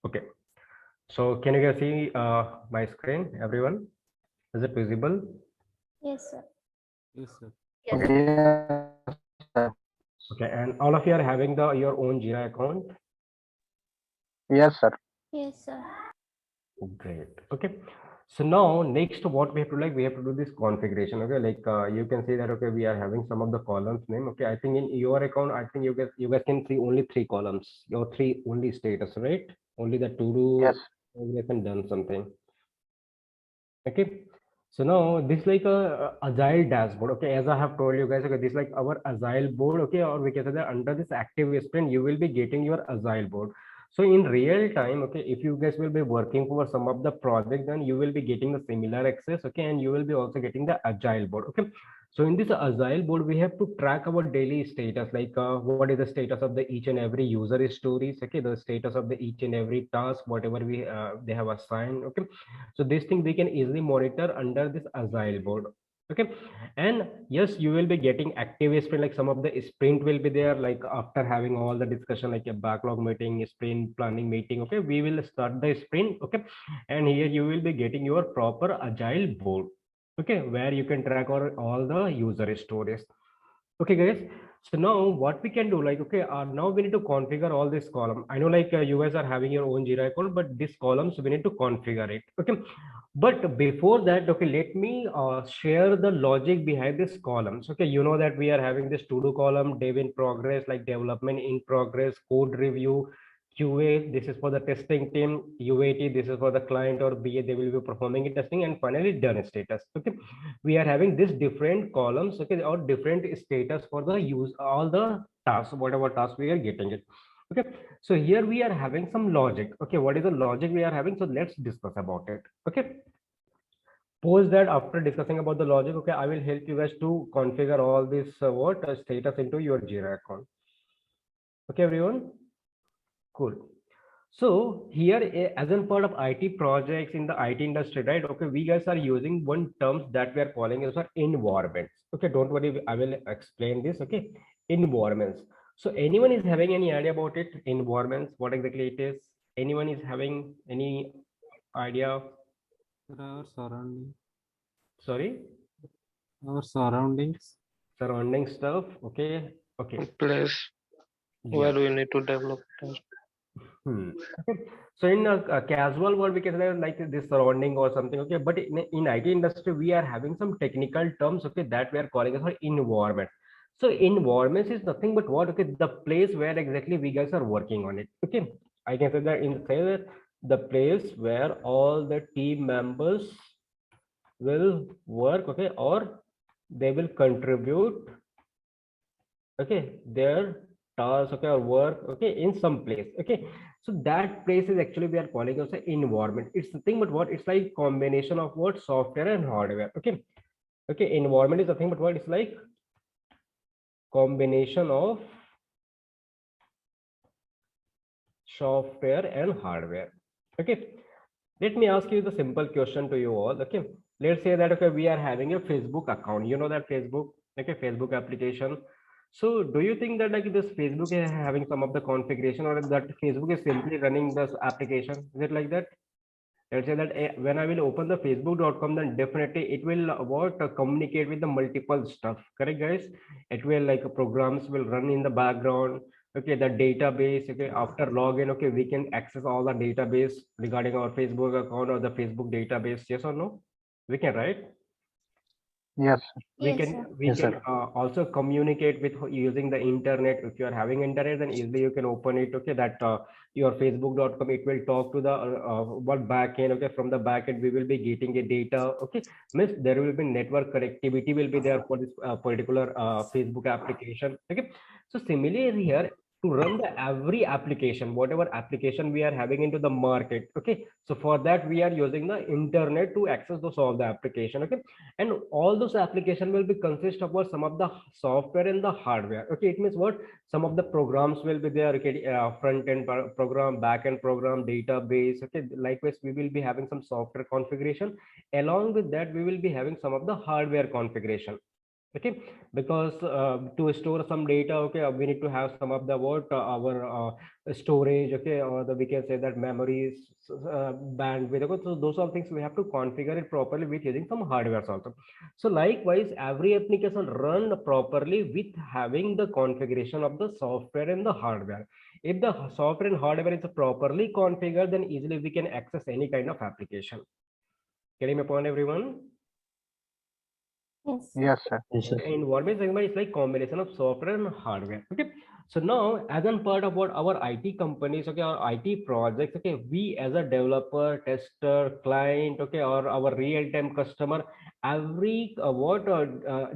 Okay, so can you guys see my screen, everyone? Is it visible? Yes, sir. Yes, sir. Yes, Okay. sir. Yes, sir. Okay, and all of you are having the your own Jira account. Yes, sir. Yes, sir. Great. Okay. So now next what we have to we have to do this configuration. Okay, you can see that okay we are having some of the columns name. Okay, I think in your account I think you guys can see only three columns. Your three only status, right? Only the to do Yes. you can done something. Okay. So now this like a agile dashboard. Okay, as I have told you guys, okay, this like our agile board. Okay, or we can say that under this active sprint, you will be getting your agile board. So in real time, okay, if you guys will be working for some of the project, then you will be getting the similar access. Okay, and you will be also getting the agile board. Okay, so in this agile board, we have to track our daily status, what is the status of the each and every user stories. Okay, the status of the each and every task, whatever we they have assigned. Okay, so this thing we can easily monitor under this agile board. Okay, and yes, you will be getting active sprint, like some of the sprint will be there, like after having all the discussion, like a backlog meeting, sprint planning meeting. Okay, we will start the sprint. Okay, and here you will be getting your proper agile board. Okay, where you can track all the user stories. Okay, guys. So now what we can do, like, okay, now we need to configure all this column. I know you guys are having your own Jira account, but this columns we need to configure it. Okay. But before that, okay, let me share the logic behind this columns. Okay, you know that we are having this to do column, dev in progress, like development in progress, code review, QA, this is for the testing team, UAT, this is for the client or BA, they will be performing it testing, and finally done status. Okay, we are having this different columns, okay, or different status for the use all the tasks, whatever task we are getting it. Okay, so here we are having some logic. Okay, what is the logic we are having? So let's discuss about it. Okay, post that after discussing about the logic, okay, I will help you guys to configure all this status into your Jira account. Okay, everyone, cool. So here, as a part of IT projects in the IT industry, right? Okay, we guys are using one terms that we are calling as our environments. Okay, don't worry, I will explain this. Okay, environments. So anyone is having any idea about it? Environments, what exactly it is? Anyone is having any idea? Sir, our surrounding, Sorry, our surroundings. surrounding stuff. Okay, okay, Place yeah. where we need to develop it. Hmm. Okay. So in a casual word, we can say like this surrounding or something. Okay, but in IT industry, we are having some technical terms. Okay, that we are calling as our environment. So environments is nothing but what? Okay, the place where exactly we guys are working on it. Okay, I can say that the place where all the team members will work. Okay, or they will contribute. Okay, their task, okay, or work, okay, in some place. Okay, so that place is actually we are calling as an environment. It's nothing but what? It's like combination of what? Software and hardware. Okay, okay, environment is nothing but what? It's like combination of software and hardware. Okay, let me ask you the simple question to you all. Okay, let's say that okay, we are having a Facebook account. You know that Facebook, okay, Facebook application. So do you think that like this Facebook is having some of the configuration, or that Facebook is simply running this application? Is it like that? Let's say that when I will open the facebook.com, then definitely it will communicate with the multiple stuff. Correct, guys? It will like programs will run in the background. Okay, the database. Okay, after login, okay, we can access all the database regarding our Facebook account or the Facebook database. Yes or no? We can, right? Yes, sir. we Yes, can sir. we Yes, can sir. also communicate with using the internet. If you are having internet, then easily you can open it. Okay, that your facebook.com, it will talk to the what backend. Okay, from the backend we will be getting a data. Okay, means there will be network connectivity will be there for this particular Facebook application. Okay, so similarly here, to run the every application, whatever application we are having into the market. Okay, so for that we are using the internet to access those all the application. Okay, and all those application will be consist of what? Some of the software and the hardware. Okay, it means what? Some of the programs will be there. Okay, front end program, back end program, database. Okay, likewise we will be having some software configuration. Along with that, we will be having some of the hardware configuration. Okay, because to store some data, okay, we need to have some of the what our storage, okay, or the we can say that memories, bandwidth, okay, so those are things we have to configure it properly with using some hardware also. So likewise, every application run properly with having the configuration of the software and the hardware. If the software and hardware is properly configured, then easily we can access any kind of application. Getting my point, everyone? Yes, sir. Yes, sir. Yes, sir. Environment segment is like combination of software and hardware. Okay, so now as a part of what our IT companies, okay, our IT projects, okay, we as a developer, tester, client, okay, or our real-time customer, every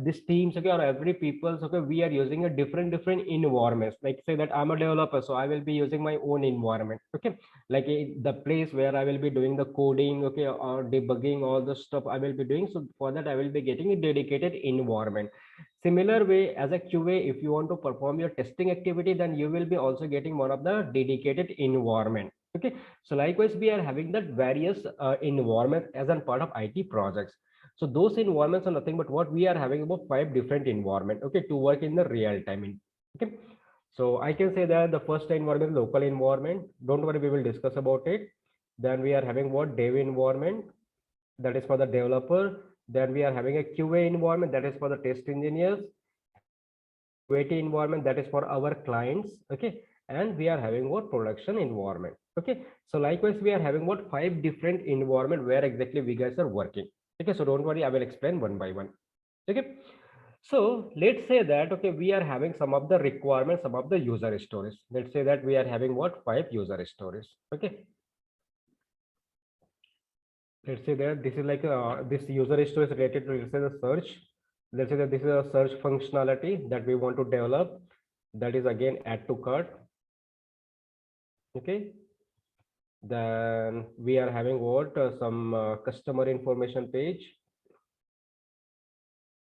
these teams, okay, or every people's, okay, we are using a different environments. Like say that I'm a developer, so I will be using my own environment. Okay, like the place where I will be doing the coding, okay, or debugging, all the stuff I will be doing. So for that, I will be getting a dedicated environment. Similar way, as a QA, if you want to perform your testing activity, then you will be also getting one of the dedicated environment. Okay, so likewise, we are having that various environment as a part of IT projects. So those environments are nothing but what we are having about 5 different environment, okay, to work in the real time. Okay, so I can say that the first environment, local environment. Don't worry, we will discuss about it. Then we are having what dev environment, that is for the developer. Then we are having a QA environment, that is for the test engineers. UAT environment, that is for our clients. Okay, and we are having what production environment. Okay, so likewise we are having what 5 different environment where exactly we guys are working. Okay, so don't worry, I will explain one by one. Okay, so let's say that, okay, we are having some of the requirements, some of the user stories. Let's say that we are having what 5 user stories. Okay, let's say that this is like this user story is related to, let's say, the search. Let's say that this is a search functionality that we want to develop. That is again add to cart. Okay, then we are having what some customer information page.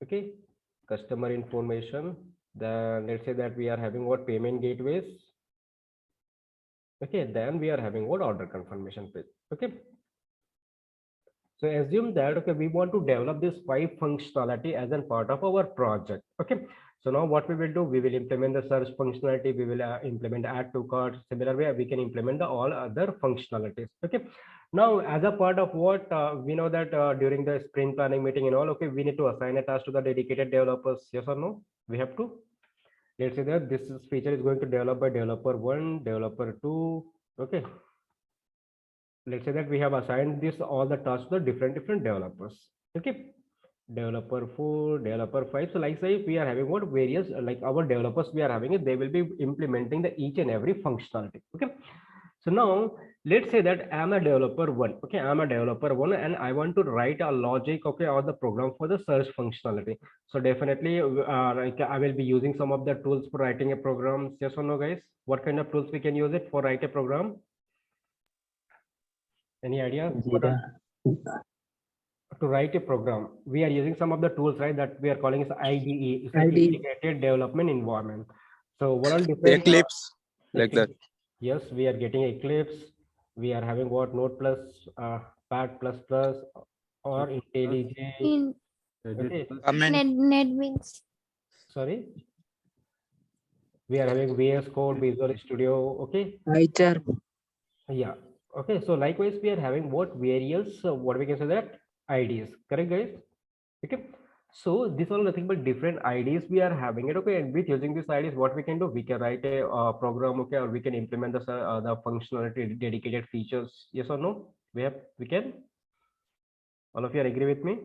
Okay, customer information. Then let's say that we are having what payment gateways. Okay, then we are having what order confirmation page. Okay, so assume that, okay, we want to develop this 5 functionality as a part of our project. Okay, so now what we will do, we will implement the search functionality, we will implement add to cart. Similar way, we can implement the all other functionalities. Okay, now as a part of what we know that during the sprint planning meeting and all, okay, we need to assign a task to the dedicated developers. Yes or no? We have to. Let's say that this feature is going to develop by developer 1, developer 2. Okay, let's say that we have assigned this all the tasks to the different developers. Okay, developer 4, developer 5. So like say we are having what various like our developers we are having it, they will be implementing the each and every functionality. Okay, so now let's say that I'm a developer 1. Okay, I'm a developer 1 and I want to write a logic, okay, or the program for the search functionality. So definitely like I will be using some of the tools for writing a program. Yes or no, guys? What kind of tools we can use it for write a program? Any idea? Jira. To write a program, we are using some of the tools, right, that we are calling as IDE. It's like IDE. integrated development environment. So what are different Eclipse, like that. Yes, we are getting Eclipse. We are having what Node plus, Pad plus plus, or IntelliJ. In Okay. NetBeans. Sorry. We are having VS Code, Visual Studio. Okay. HR. Yeah. Okay. So likewise, we are having what various what we can say that IDs. Correct, guys? Okay. So these are nothing but different IDs we are having it. Okay, and with using these IDs, what we can do, we can write a program. Okay, or we can implement the functionality dedicated features. Yes or no? We can. All of you are agree with me?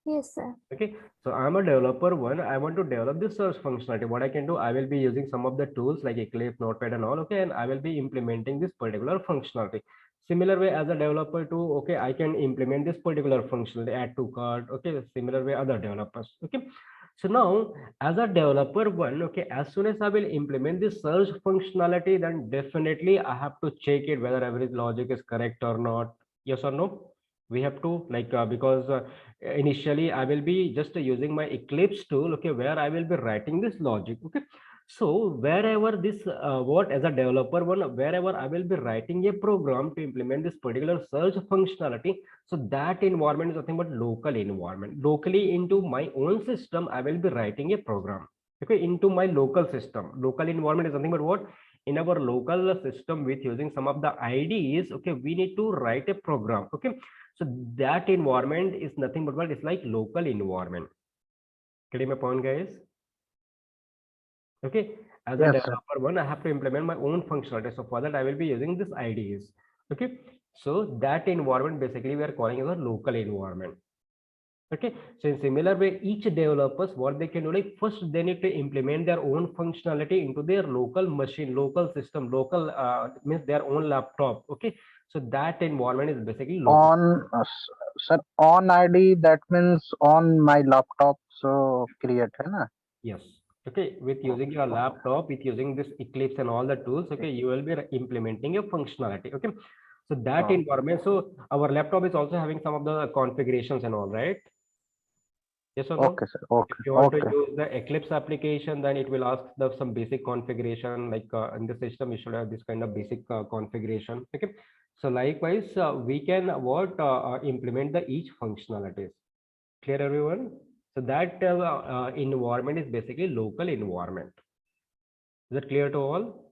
Yes, sir. Okay, so I'm a developer 1. I want to develop this search functionality. What I can do, I will be using some of the tools like Eclipse, Notepad, and all. Okay, and I will be implementing this particular functionality. Similar way as a developer 2, okay, I can implement this particular functionality, add to cart. Okay, similar way other developers. Okay, so now as a developer 1, okay, as soon as I will implement this search functionality, then definitely I have to check it whether every logic is correct or not. Yes or no? We have to like because initially I will be just using my Eclipse tool, okay, where I will be writing this logic. Okay, So wherever this what as a developer one, wherever I will be writing a program to implement this particular search functionality, so that environment is nothing but local environment. Locally into my own system I will be writing a program, okay, into my local system. Local environment is nothing but what, in our local system with using some of the IDEs, okay, we need to write a program, okay. So that environment is nothing but what, it's like local environment. Getting my point, guys? Okay, as a Yes, sir. developer one, I have to implement my own functionality. So for that, I will be using this IDEs. Okay, so that environment basically we are calling as a local environment. Okay, so in similar way, each developers what they can do, like first they need to implement their own functionality into their local machine, local system, local means their own laptop. Okay, so that environment is basically local. On sir, on ID, that means on my laptop. So create, है ना? Yes. Okay, with using your laptop, with using this Eclipse and all the tools, okay, you will be implementing a functionality. Okay, so that Oh. environment, so our laptop is also having some of the configurations and all, right? Yes or no? Okay, sir. Okay. If you want Okay. to use the Eclipse application, then it will ask the some basic configuration, like in the system, you should have this kind of basic configuration. Okay, so likewise, we can what implement the each functionalities. Clear, everyone? So that environment is basically local environment. Is that clear to all?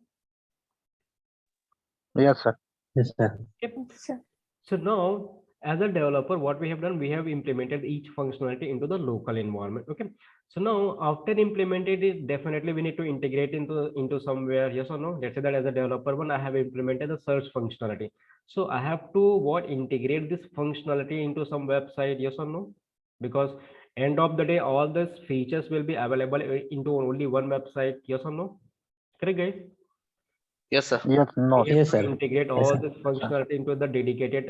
Yes, sir. Yes, sir. Yep. Yes, sir. So now, as a developer, what we have done, we have implemented each functionality into the local environment. Okay. So now, after implemented it, definitely we need to integrate into somewhere. Yes or no? Let's say that as a developer one, I have implemented the search functionality. So I have to what, integrate this functionality into some website. Yes or no? Because end of the day, all these features will be available into only one website. Yes or no? Correct, guys? Yes, sir. Yes, no. We have Yes, to sir. integrate Yes, all sir. this functionality into the dedicated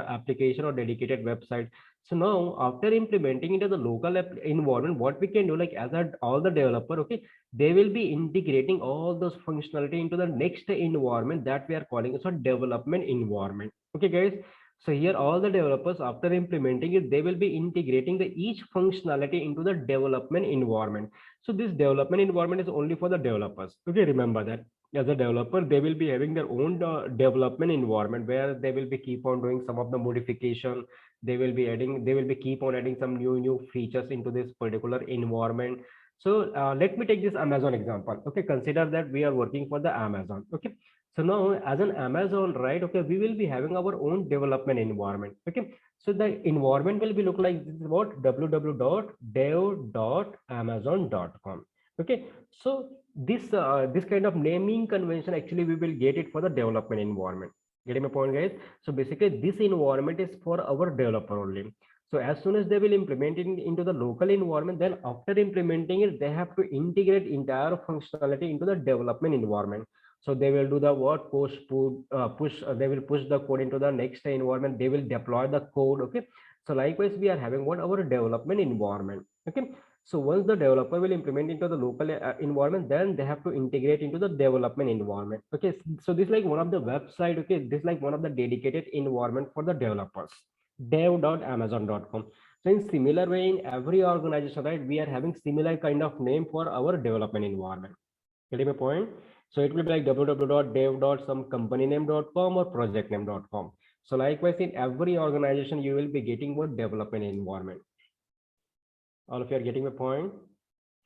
application or dedicated website. So now after implementing into the local app environment, what we can do, like as all the developer, okay, they will be integrating all those functionality into the next environment that we are calling as a development environment. Okay, guys. So here all the developers after implementing it, they will be integrating the each functionality into the development environment. So this development environment is only for the developers. Okay, remember that as a developer, they will be having their own development environment where they will be keep on doing some of the modification. They will be keep on adding some new features into this particular environment. So let me take this Amazon example. Okay, consider that we are working for the Amazon. Okay, so now as an Amazon, right? Okay, we will be having our own development environment. Okay, so the environment will be look like this is what, www.dev.amazon.com. Okay, so this kind of naming convention actually we will get it for the development environment. Getting my point, guys? So basically this environment is for our developer only. So as soon as they will implement it into the local environment, then after implementing it, they have to integrate entire functionality into the development environment. So they will do the what, push, they will push the code into the next environment. They will deploy the code. Okay. So likewise, we are having what, our development environment. Okay. So once the developer will implement into the local environment, then they have to integrate into the development environment. Okay. So this is like one of the website. Okay. This is like one of the dedicated environment for the developers, dev.amazon.com. So in similar way, in every organization, right, we are having similar kind of name for our development environment. Getting my point? So it will be like www.dev.someCompanyname.com or projectname.com. So likewise, in every organization, you will be getting what, development environment. All of you are getting my point,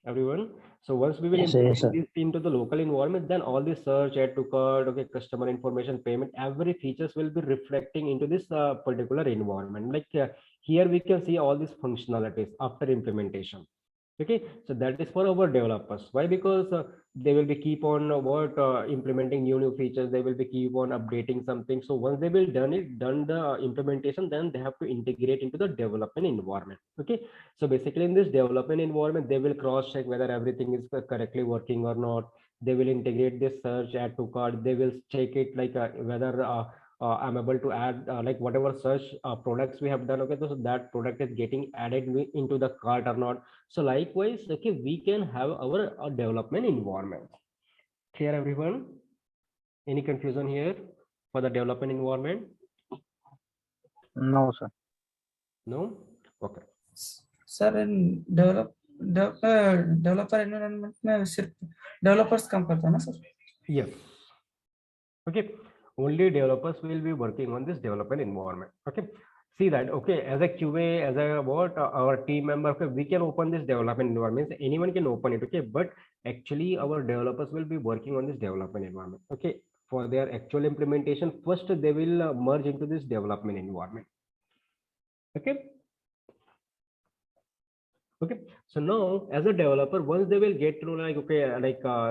everyone? So once we will Yes, sir. Yes, implement sir. this into the local environment, then all this search, add to cart, okay, customer information, payment, every features will be reflecting into this particular environment. Like here we can see all these functionalities after implementation. Okay, so that is for our developers. Why? Because they will be keep on implementing new features. They will be keep on updating something. So once they will done the implementation, then they have to integrate into the development environment. Okay, so basically in this development environment, they will cross check whether everything is correctly working or not. They will integrate this search, add to cart. They will check it like whether I'm able to add like whatever search products we have done. Okay, so that product is getting added into the cart or not. So likewise, okay, we can have our development environment. Clear, everyone? Any confusion here for the development environment? No, sir. No? Okay. Sir, in develop developer environment में सिर्फ developers काम करता है ना sir? Yes. Okay. Only developers will be working on this development environment. Okay. See that. Okay. As a QA, as a what our team member, okay, we can open this development environment. Anyone can open it. Okay. But actually, our developers will be working on this development environment. Okay. For their actual implementation, first they will merge into this development environment. Okay. Okay, so now as a developer, once they will get to know like, okay,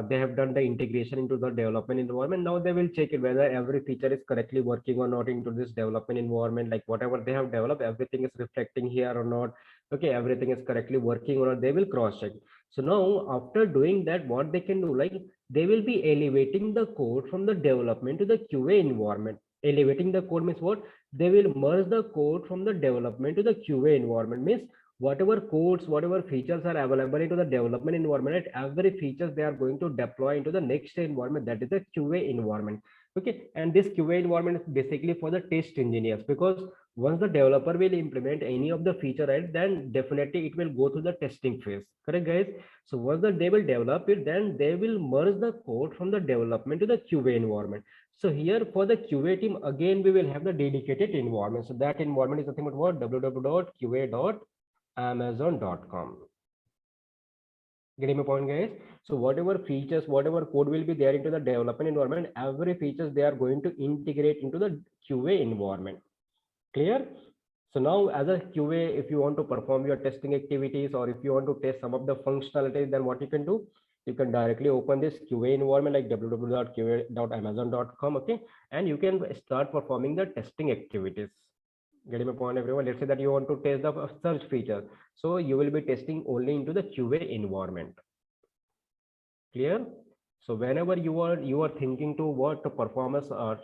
they have done the integration into the development environment, now they will check it whether every feature is correctly working or not into this development environment, like whatever they have developed, everything is reflecting here or not. Okay, everything is correctly working or not, they will cross check. So now after doing that, what they can do, like they will be elevating the code from the development to the QA environment. Elevating the code means what? They will merge the code from the development to the QA environment, means whatever codes, whatever features are available into the development environment, every features they are going to deploy into the next environment, that is the QA environment. Okay, and this QA environment is basically for the test engineers, because once the developer will implement any of the feature, right, then definitely it will go to the testing phase. Correct, guys? So once they will develop it, then they will merge the code from the development to the QA environment. So here for the QA team, again, we will have the dedicated environment. So that environment is nothing but what? www.qa.amazon.com. Getting my point, guys? So whatever features, whatever code will be there into the development environment, every features they are going to integrate into the QA environment. Clear? So now as a QA, if you want to perform your testing activities, or if you want to test some of the functionalities, then what you can do? You can directly open this QA environment like www.qa.amazon.com. Okay, and you can start performing the testing activities. Getting my point, everyone? Let's say that you want to test the search feature, so you will be testing only into the QA environment. Clear? So whenever you are thinking to what to perform a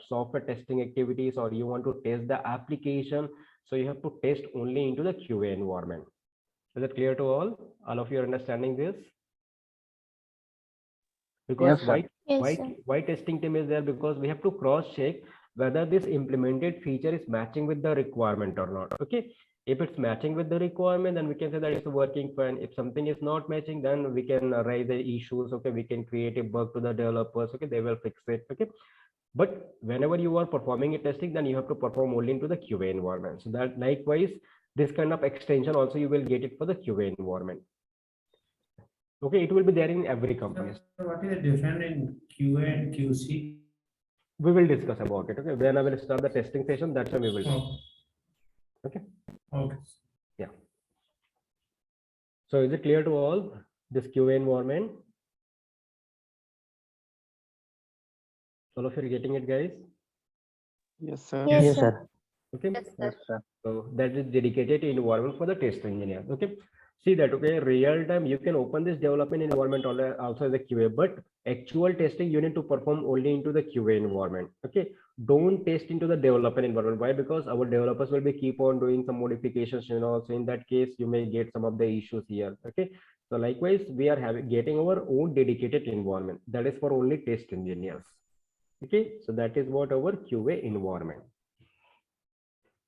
software testing activities, or you want to test the application, so you have to test only into the QA environment. Is it clear to all? All of you are understanding this? Because Yes, sir. why testing team is there? Because we have to cross check whether this implemented feature is matching with the requirement or not. Okay, if it's matching with the requirement, then we can say that it's working fine. If something is not matching, then we can raise the issues. Okay, we can create a bug to the developers. Okay, they will fix it. Okay, but whenever you are performing a testing, then you have to perform only into the QA environment. So that likewise, this kind of extension also you will get it for the QA environment. Okay, it will be there in every company. What is the difference in QA and QC? We will discuss about it. Okay, when I will start the testing session, that's when we will do. Okay. Okay. Yeah. So is it clear to all this QA environment? All of you are getting it, guys? Yes, sir. Yes, sir. Okay. Yes, sir. So that is dedicated environment for the test engineer. Okay. See that, okay, real time you can open this development environment also as a QA, but actual testing you need to perform only into the QA environment. Okay, don't test into the development environment. Why? Because our developers will be keep on doing some modifications, you know, so in that case you may get some of the issues here. Okay, so likewise we are getting our own dedicated environment that is for only test engineers. Okay, so that is what our QA environment.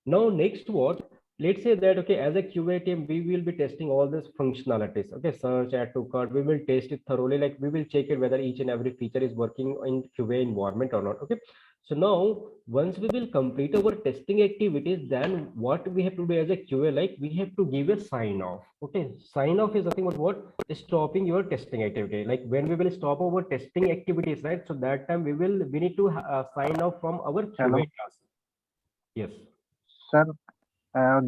Now next, what, let's say that, okay, as a QA team, we will be testing all these functionalities. Okay, search, add to cart, we will test it thoroughly, like we will check it whether each and every feature is working in QA environment or not. Okay, so now once we will complete our testing activities, then what we have to do as a QA, like we have to give a sign off. Okay, sign off is nothing but what? Stopping your testing activity. Like when we will stop our testing activities, right? So that time we need to sign off from our Hello. QA class. Yes. Sir,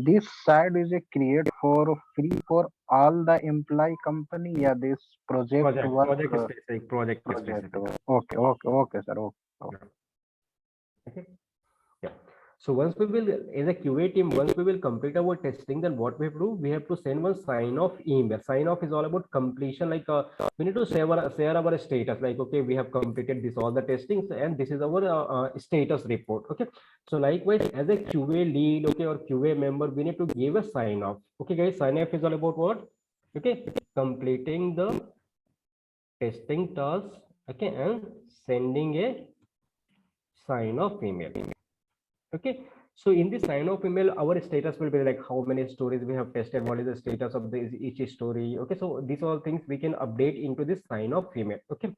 this side is a create for free for all the employee company. Yeah, this project work. Project specific. Okay, sir. Okay. Okay. Yeah. So once we will, as a QA team, once we will complete our testing, then what we have to do, we have to send one sign off email. Sign off is all about completion. Like we need to share our status. Like, okay, we have completed this all the testings, and this is our status report. Okay. So likewise, as a QA lead, okay, or QA member, we need to give a sign off. Okay, guys, sign off is all about what? Okay, completing the testing task. Okay, and sending a sign off email. Okay, So in the sign off email, our status will be like how many stories we have tested, what is the status of each story. Okay, so these all things we can update into this sign off email. Okay,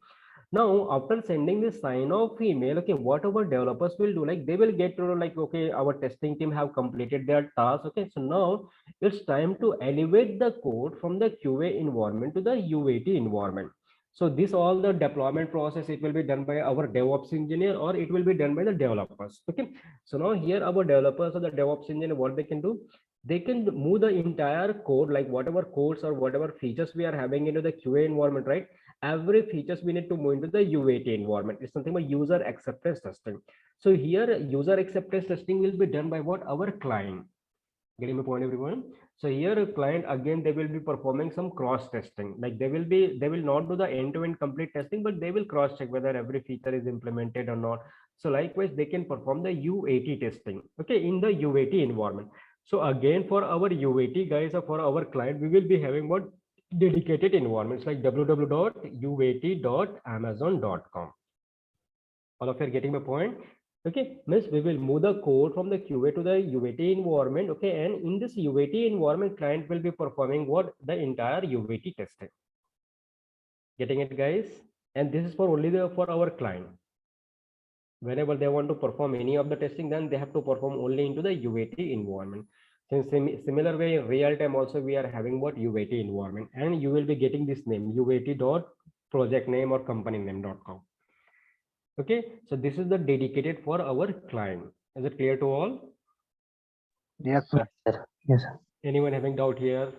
now after sending this sign off email, okay, what our developers will do, like they will get to know like, okay, our testing team have completed their task. Okay, so now it's time to elevate the code from the QA environment to the UAT environment. So this all the deployment process, it will be done by our DevOps engineer or it will be done by the developers. Okay, so now here our developers or the DevOps engineer, what they can do, they can move the entire code, like whatever codes or whatever features we are having into the QA environment, right? Every features we need to move into the UAT environment. It's something about user acceptance testing. So here user acceptance testing will be done by what? Our client. Getting my point, everyone? So here a client, again, they will be performing some cross testing. Like they will not do the end-to-end complete testing, but they will cross check whether every feature is implemented or not. So likewise, they can perform the UAT testing, okay, in the UAT environment. So again, for our UAT guys or for our client, we will be having what? Dedicated environments like www.uat.amazon.com. All of you are getting my point? Okay, means we will move the code from the QA to the UAT environment. Okay, and in this UAT environment, client will be performing what? The entire UAT testing. Getting it, guys? And this is for only for our client. Whenever they want to perform any of the testing, then they have to perform only into the UAT environment. Since similar way, in real time also we are having what? UAT environment, and you will be getting this name uat.projectname or companyname.com. Okay, so this is the dedicated for our client. Is it clear to all? Yes, sir. Yes, sir. Anyone having doubt here?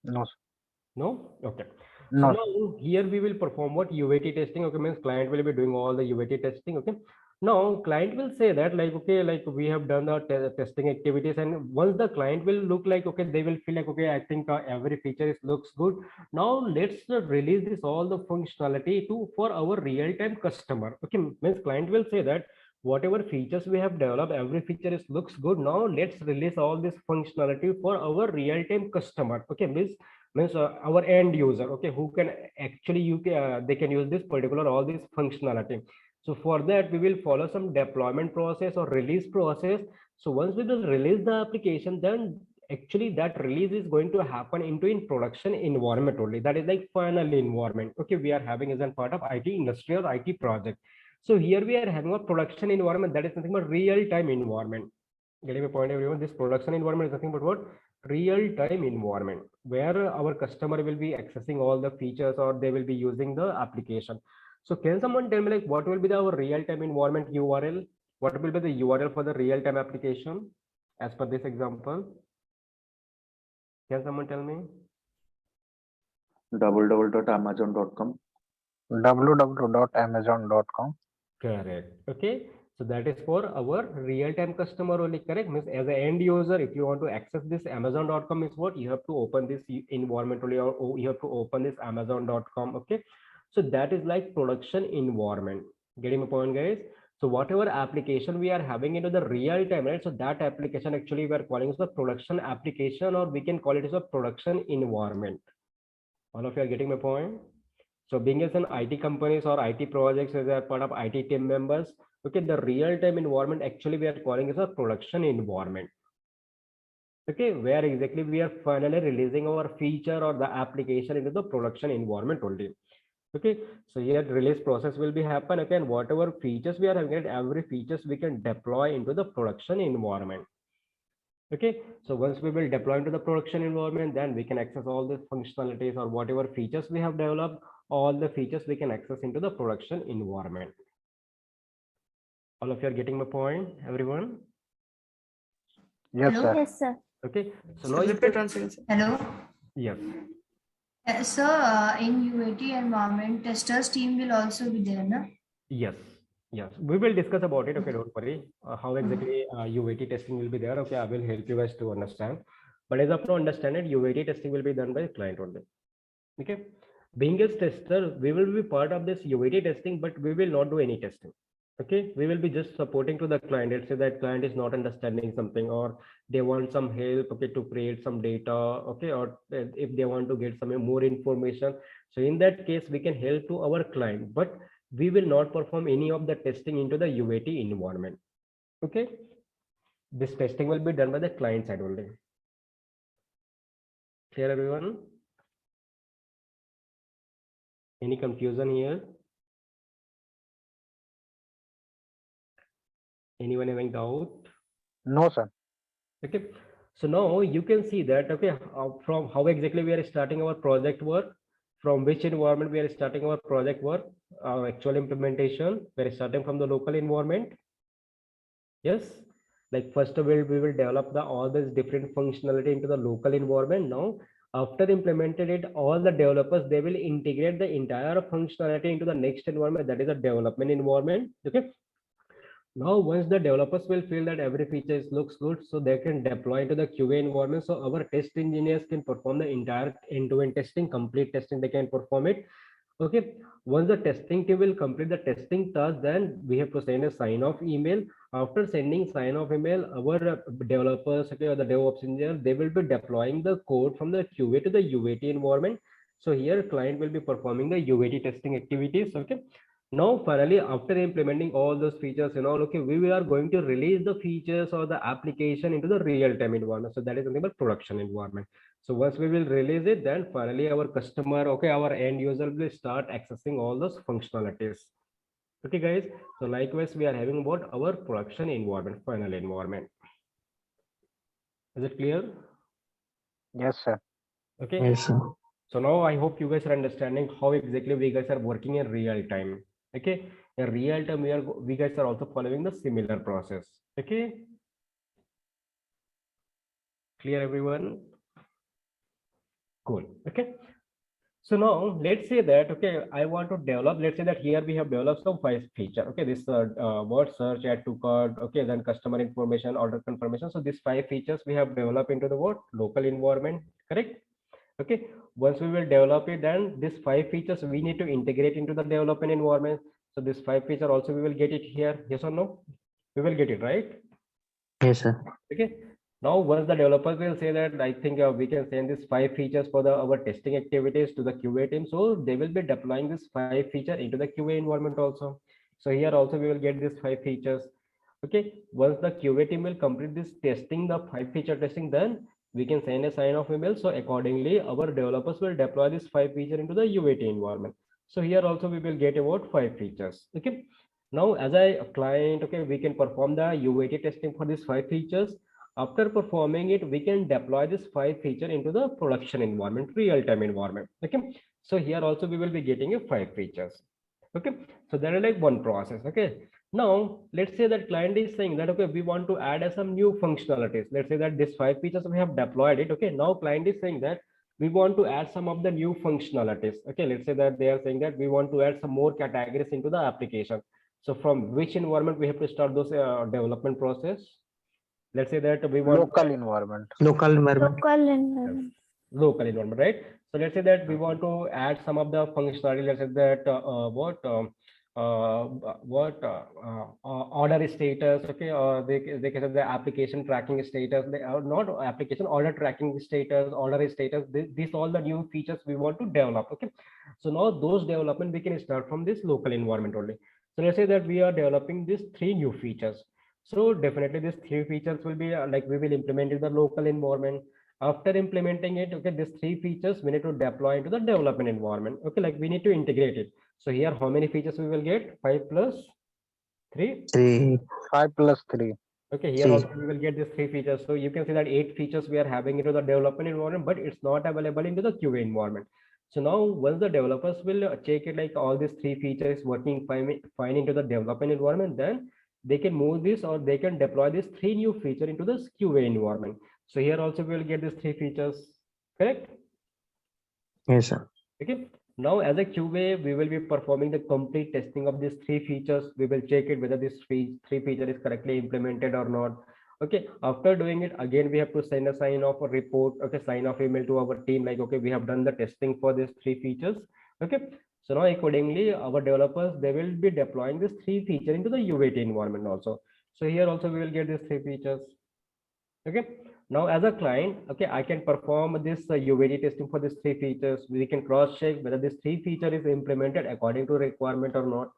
No, sir. No? Okay. No. So now here we will perform what? UAT testing. Okay, means client will be doing all the UAT testing. Okay. Now client will say that like, okay, like we have done the testing activities, and once the client will look like, okay, they will feel like, okay, I think every feature looks good. Now let's release this all the functionality for our real-time customer. Okay, means client will say that whatever features we have developed, every feature looks good. Now let's release all this functionality for our real-time customer. Okay, means our end user, okay, who can actually they can use this particular all this functionality. So for that we will follow some deployment process or release process. So once we will release the application, then actually that release is going to happen in production environment only. That is like final environment. Okay, we are having as a part of IT industry or IT project. So here we are having a production environment, that is nothing but real-time environment. Getting my point, everyone? This production environment is nothing but what? Real-time environment, where our customer will be accessing all the features or they will be using the application. So can someone tell me like what will be our real-time environment URL? What will be the URL for the real-time application as per this example? Can someone tell me? www.amazon.com. www.amazon.com. Correct. Okay. So that is for our real-time customer only, correct? Means as an end user, if you want to access this Amazon.com is what? You have to open this environment only, or you have to open this Amazon.com. Okay. So that is like production environment. Getting my point, guys? So whatever application we are having into the real time, right? So that application actually we are calling as the production application, or we can call it as a production environment. All of you are getting my point? So being as an IT companies or IT projects as a part of IT team members, okay, the real-time environment actually we are calling as a production environment. Okay, where exactly we are finally releasing our feature or the application into the production environment only. Okay, so here release process will be happen. Okay, and whatever features we are having, every features we can deploy into the production environment. Okay, so once we will deploy into the production environment, then we can access all the functionalities or whatever features we have developed, all the features we can access into the production environment. All of you are getting my point, everyone? Yes, Hello? sir. Yes, sir. Okay, so now Repeat once again, sir. Hello. yes. Sir, in UAT environment, testers team will also be there, no? Yes, yes, we will discuss about it. Okay, don't worry. How exactly UAT testing will be there. Okay, I will help you guys to understand. But as of now, understand it, UAT testing will be done by the client only. Okay, being as tester, we will be part of this UAT testing, but we will not do any testing. Okay, we will be just supporting to the client. Let's say that client is not understanding something, or they want some help, okay, to create some data, okay, or if they want to get some more information. So in that case, we can help to our client, but we will not perform any of the testing into the UAT environment. Okay, this testing will be done by the client side only. Clear, everyone? Any confusion here? Anyone having doubt? No, sir. Okay, so now you can see that, okay, from how exactly we are starting our project work, from which environment we are starting our project work, our actual implementation, we are starting from the local environment. Yes, like first of all, we will develop all this different functionality into the local environment. Now, after implemented it, all the developers, they will integrate the entire functionality into the next environment, that is a development environment. Okay, now, once the developers will feel that every feature looks good, so they can deploy into the QA environment. So our test engineers can perform the entire end-to-end testing, complete testing, they can perform it. Okay, once the testing team will complete the testing task, then we have to send a sign-off email. After sending sign-off email, our developers, okay, or the DevOps engineer, they will be deploying the code from the QA to the UAT environment. So here, client will be performing the UAT testing activities. Okay. Now, finally, after implementing all those features and all, okay, we are going to release the features or the application into the real-time environment. So that is something about production environment. So once we will release it, then finally our customer, okay, our end user will start accessing all those functionalities. Okay, guys. So likewise, we are having about our production environment, final environment. Is it clear? Yes, sir. Okay. Yes, sir. So now I hope you guys are understanding how exactly we guys are working in real time. Okay, in real time we guys are also following the similar process. Okay, clear, everyone? Cool. Okay, so now let's say that, okay, I want to develop, let's say that here we have developed some 5 feature. Okay, this word search, add to cart, okay, then customer information, order confirmation. So these 5 features we have developed into the what local environment, correct? Okay, once we will develop it, then these 5 features we need to integrate into the development environment. So this 5 feature also we will get it here. Yes or no? We will get it, right? Yes, sir. Okay. Now, once the developers will say that, I think we can send these 5 features for our testing activities to the QA team. So they will be deploying this 5 feature into the QA environment also. So here also we will get these 5 features. Okay. Once the QA team will complete this testing, the 5 feature testing, then we can send a sign-off email. So accordingly, our developers will deploy this 5 feature into the UAT environment. So here also we will get about 5 features. Okay. Now, as a client, okay, we can perform the UAT testing for these 5 features. After performing it, we can deploy this 5 feature into the production environment, real-time environment. Okay. So here also we will be getting a 5 features. Okay. So there is like one process. Okay. Now, let's say that client is saying that, okay, we want to add some new functionalities. Let's say that this 5 features we have deployed it. Okay, now client is saying that we want to add some of the new functionalities. Okay, let's say that they are saying that we want to add some more categories into the application. So from which environment we have to start those development process? Let's say that we want Local environment. Local environment. Local environment. local environment, right? So let's say that we want to add some of the functionality. Let's say that order status, okay, or they can have the application tracking status. They are not application, order tracking status, order status. These all the new features we want to develop. Okay, so now those development we can start from this local environment only. So let's say that we are developing these 3 new features. So definitely these 3 features will be like we will implement in the local environment. After implementing it, okay, these 3 features we need to deploy into the development environment. Okay, like we need to integrate it. So here, how many features we will get? 5 plus 3? 3. 5 plus 3. Okay, here also we will get these 3 features. So you can see that 8 features we are having into the development environment, but it's not available into the QA environment. So now once the developers will check it, like all these 3 features working fine into the development environment, then they can move this or they can deploy these 3 new features into the QA environment. So here also we will get these 3 features, correct? Yes, sir. Okay. Now, as a QA, we will be performing the complete testing of these 3 features. We will check it whether this 3 feature is correctly implemented or not. Okay. After doing it, again, we have to send a sign off or report, okay, sign off email to our team, like, okay, we have done the testing for these 3 features. Okay. So now accordingly, our developers, they will be deploying this 3 feature into the UAT environment also. So here also we will get these 3 features. Okay. Now, as a client, okay, I can perform this UAT testing for these 3 features. We can cross check whether this 3 feature is implemented according to requirement or not.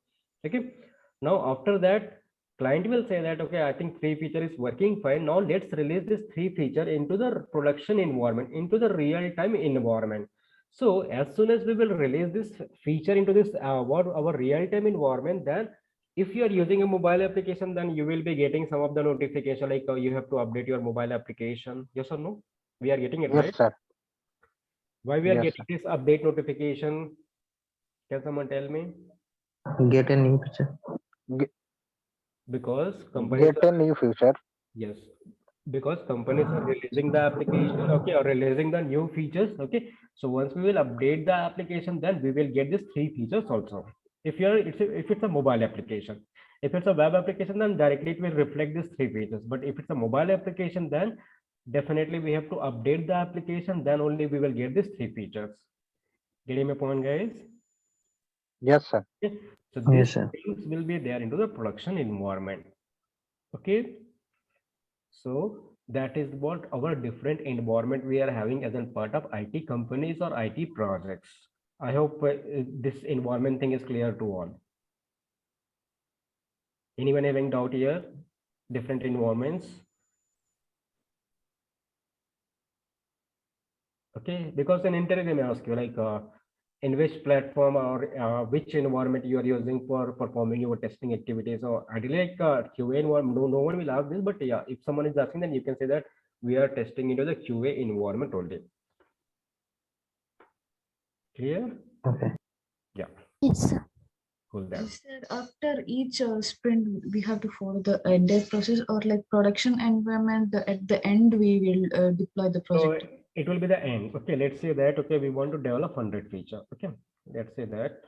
Okay. Now, after that, client will say that, okay, I think 3 feature is working fine. Now let's release this 3 feature into the production environment, into the real-time environment. So as soon as we will release this feature into this our real-time environment, then if you are using a mobile application, then you will be getting some of the notification like you have to update your mobile application. Yes or no? We are getting it, Yes, right? sir. Why we are Yes, getting this update notification? Can someone tell me? Get a new feature. Because companies Get a new feature. yes, because companies are releasing the application, okay, or releasing the new features, okay. So once we will update the application, then we will get these 3 features also. If it's a mobile application, if it's a web application, then directly it will reflect these 3 features. But if it's a mobile application, then definitely we have to update the application, then only we will get these 3 features. Getting my point, guys? Yes, sir. Okay. So Yes, these sir. things will be there into the production environment. Okay. So that is what our different environment we are having as a part of IT companies or IT projects. I hope this environment thing is clear to all. Anyone having doubt here? Different environments. Okay, because in interview they may ask you like in which platform or which environment you are using for performing your testing activities. So ideally like QA environment, no one will ask this, but yeah, if someone is asking, then you can say that we are testing into the QA environment only. Clear? Okay. Yeah, Yes, sir. cool then. Sir, after each sprint, we have to follow the dev process or like production environment. At the end, we will deploy the So project. it will be the end. Okay, let's say that, okay, we want to develop 100 feature. Okay, let's say that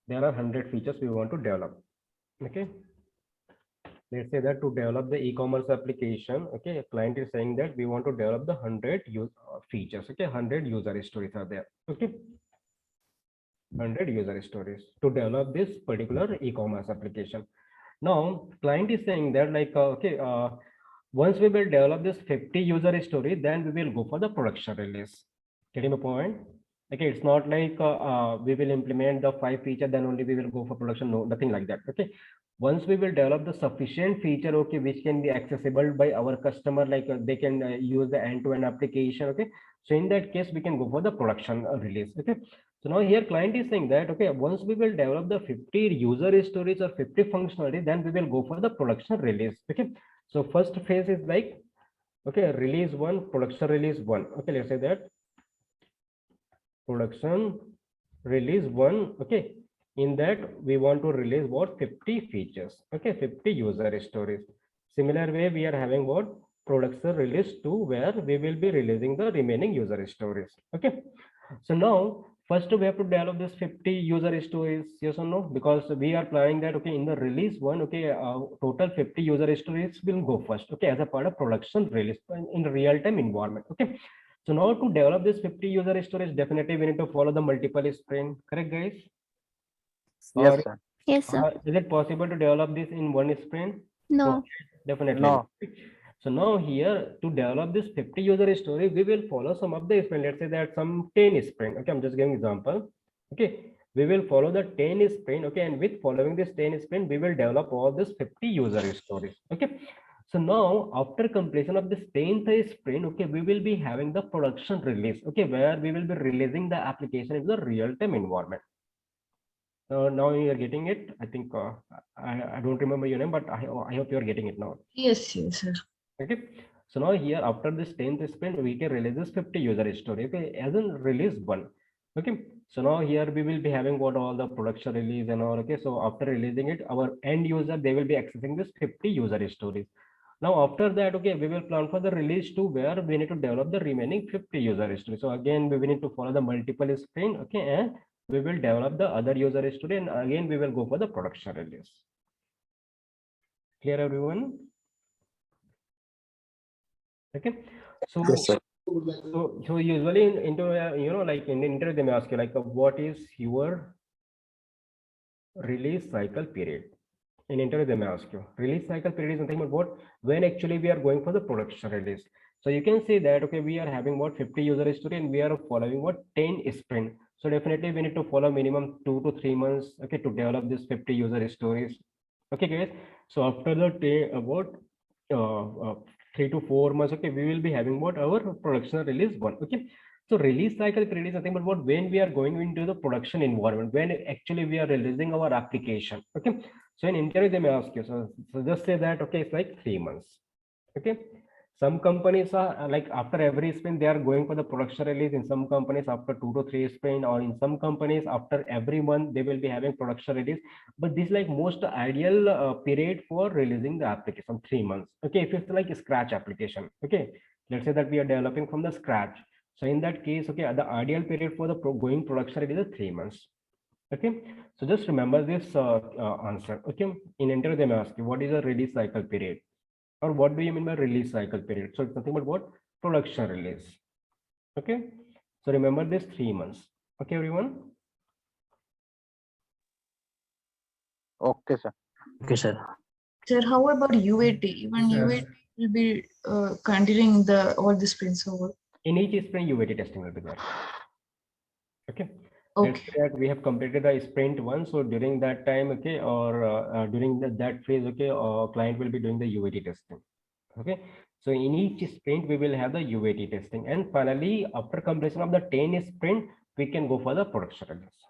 there are 100 features we want to develop. Okay, let's say that to develop the e-commerce application, okay, a client is saying that we want to develop the 100 features. Okay, 100 user stories are there. Okay, 100 user stories to develop this particular e-commerce application. Now client is saying that like okay, once we will develop this 50 user story, then we will go for the production release. Getting the point? Okay, it's not like we will implement the 5 feature, then only we will go for production. No, nothing like that. Okay, once we will develop the sufficient feature, okay, which can be accessible by our customer, like they can use the end-to-end application. Okay, so in that case we can go for the production release. Okay, so now here client is saying that, okay, once we will develop the 50 user stories or 50 functionality, then we will go for the production release. Okay, so first phase is like, okay, release 1, production release 1. Okay, let's say that production release 1. Okay, in that we want to release what 50 features. Okay, 50 user stories. Similar way we are having what production release 2, where we will be releasing the remaining user stories. Okay, so now first we have to develop this 50 user stories, yes or no? Because we are planning that, okay, in the release 1, okay, total 50 user stories will go first, okay, as a part of production release in the real-time environment. Okay, so now to develop this 50 user stories, definitely we need to follow the multiple sprint, correct guys? Yes, sir. Yes, sir. Is it possible to develop this in one sprint? No. Definitely No. not. So now here to develop this 50 user story, we will follow some of the sprint. Let's say that some 10 sprint. Okay, I'm just giving example. Okay, we will follow the 10 sprint. Okay, and with following this 10 sprint, we will develop all this 50 user stories. Okay, so now after completion of this 10th sprint, okay, we will be having the production release. Okay, where we will be releasing the application in the real-time environment. Now you are getting it. I think I don't remember your name, but I hope you are getting it now. Yes, yes, sir. Okay, so now here after this 10th sprint, we can release this 50 user story. Okay, as in release 1. Okay, so now here we will be having what all the production release and all. Okay, so after releasing it, our end user, they will be accessing this 50 user stories. Now after that, okay, we will plan for the release 2, where we need to develop the remaining 50 user stories. So again, we need to follow the multiple sprint. Okay, and we will develop the other user story, and again we will go for the production release. Clear, everyone? Okay, so Yes, sir. so usually into you know, like in the interview they may ask you like what is your release cycle period. In interview they may ask you release cycle period is nothing but what, when actually we are going for the production release. So you can say that, okay, we are having what 50 user story and we are following what 10 sprint. So definitely we need to follow minimum 2 to 3 months, okay, to develop this 50 user stories. Okay, guys. So after the about 3 to 4 months, okay, we will be having what our production release 1. Okay. So release cycle period is nothing but what when we are going into the production environment, when actually we are releasing our application. Okay. So in interview they may ask you. So just say that okay, it's like 3 months. Okay. Some companies are like after every sprint they are going for the production release. In some companies after 2 to 3 sprint, or in some companies after every month they will be having production release. But this is like most ideal period for releasing the application, 3 months. Okay, if it's like a scratch application. Okay, let's say that we are developing from the scratch. So in that case, okay, the ideal period for the going production release is 3 months. Okay, so just remember this answer. Okay, in interview they may ask you what is the release cycle period, or what do you mean by release cycle period? So it's nothing but what? Production release. Okay, so remember this 3 months. Okay, everyone. Okay, sir. Okay, sir. Sir, how about UAT? Even UAT will be continuing the all the sprints over. In each sprint, UAT testing will be there. Okay. Let's Okay. say that we have completed the sprint 1. So during that time, okay, or during that phase, okay, client will be doing the UAT testing. Okay. So in each sprint, we will have the UAT testing. And finally, after completion of the 10 sprint, we can go for the production release.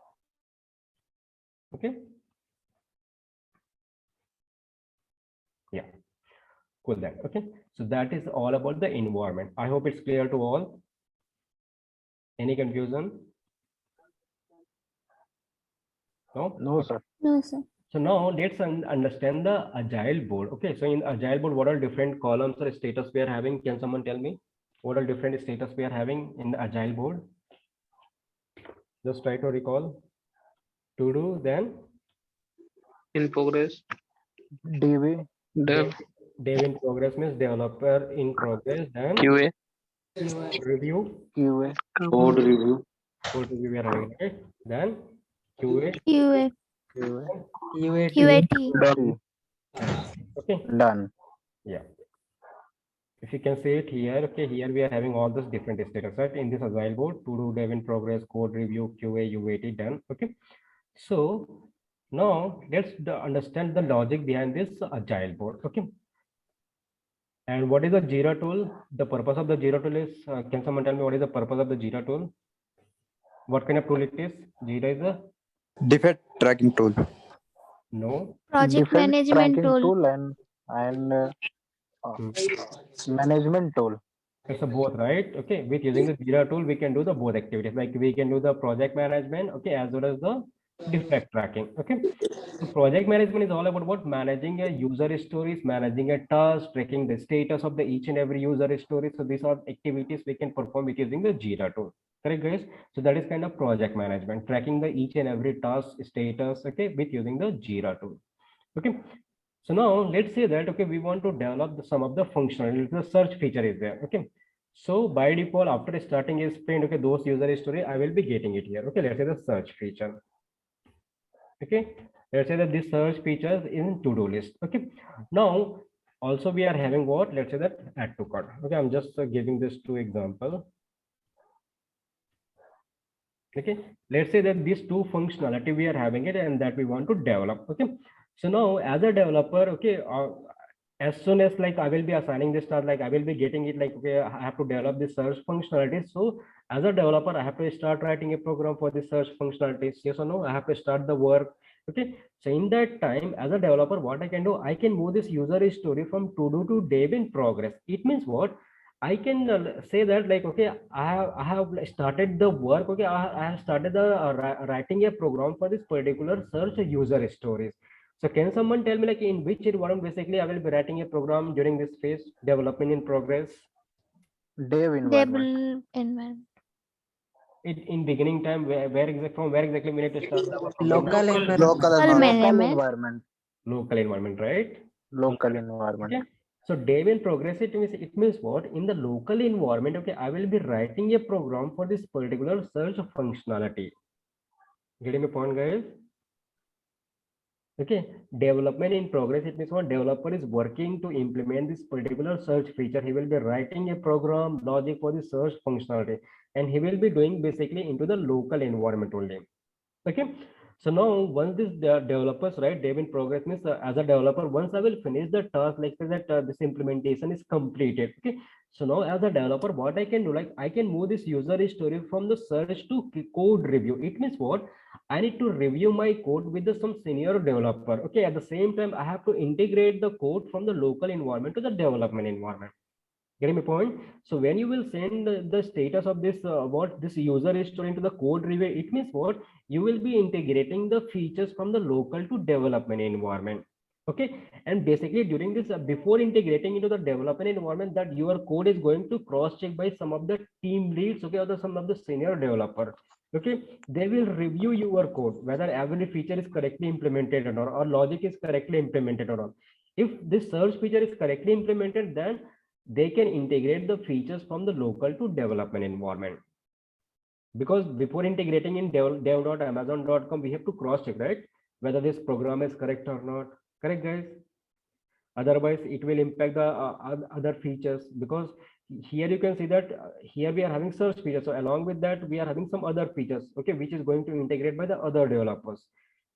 Okay. Yeah. Cool then. Okay. So that is all about the environment. I hope it's clear to all. Any confusion? No? No, sir. No, sir. So now let's understand the agile board. Okay, so in agile board, what are different columns or status we are having? Can someone tell me what are different status we are having in the agile board? Just try to recall. To do, then In progress. DB. Dev. dev in progress means developer in progress, then QA. review, QA. Code review. code review we are having, right? Then QA, QA, QA. QAT. Done. okay, Done. yeah. If you can see it here, okay, here we are having all those different status, right? In this agile board, to do, dev in progress, code review, QA, UAT, done. Okay. So now let's understand the logic behind this agile board. Okay. And what is the Jira tool? The purpose of the Jira tool is, can someone tell me what is the purpose of the Jira tool? What kind of tool it is? Jira is a Defect tracking tool. no. Project Defect management tracking tool. and Hmm. management tool. It's a both, right? Okay, with using the Jira tool, we can do the both activities. Like we can do the project management, okay, as well as the defect tracking. Okay, so project management is all about what? Managing a user stories, managing a task, tracking the status of the each and every user story. So these are activities we can perform with using the Jira tool. Correct, guys? So that is kind of project management, tracking the each and every task status, okay, with using the Jira tool. Okay. So now let's say that, okay, we want to develop some of the functionality. The search feature is there. Okay. So by default, after starting a sprint, okay, those user story, I will be getting it here. Okay. Let's say the search feature. Okay. Let's say that this search features in to-do list. Okay. Now, also we are having what? Let's say that add to cart. Okay. I'm just giving this two example. Okay. Let's say that these two functionality we are having it and that we want to develop. Okay. So now as a developer, okay, as soon as like I will be assigning this task, like I will be getting it like, okay, I have to develop this search functionality. So as a developer, I have to start writing a program for the search functionalities. Yes or no? I have to start the work. Okay. So in that time, as a developer, what I can do, I can move this user story from to do to dev in progress. It means what? I can say that like, okay, I have started the work. Okay. I have started the writing a program for this particular search user stories. So can someone tell me like in which environment basically I will be writing a program during this phase, development in progress? Dev environment. Environment. In beginning time, from where exactly we need to start our program? Local environment. Local Local environment. Local management. environment. Local environment, right? Local environment. Okay. So dev in progress, it means what? In the local environment, okay, I will be writing a program for this particular search functionality. Getting my point, guys? Okay, development in progress, it means what? Developer is working to implement this particular search feature. He will be writing a program logic for the search functionality, and he will be doing basically into the local environment only. Okay, So now once this developers, right, they've been progress means as a developer, once I will finish the task, like say that this implementation is completed. Okay. So now as a developer, what I can do, like I can move this user story from the search to code review. It means what? I need to review my code with some senior developer. Okay. At the same time, I have to integrate the code from the local environment to the development environment. Getting my point? So when you will send the status of this, what this user is stored into the code review, it means what? You will be integrating the features from the local to development environment. Okay. And basically during this, before integrating into the development environment, that your code is going to cross check by some of the team leads, okay, or some of the senior developer. Okay. They will review your code, whether every feature is correctly implemented or not, or logic is correctly implemented or not. If this search feature is correctly implemented, then they can integrate the features from the local to development environment. Because before integrating in dev.amazon.com, we have to cross check, right, whether this program is correct or not. Correct, guys? Otherwise it will impact the other features, because here you can see that here we are having search features, so along with that we are having some other features, okay, which is going to integrate by the other developers.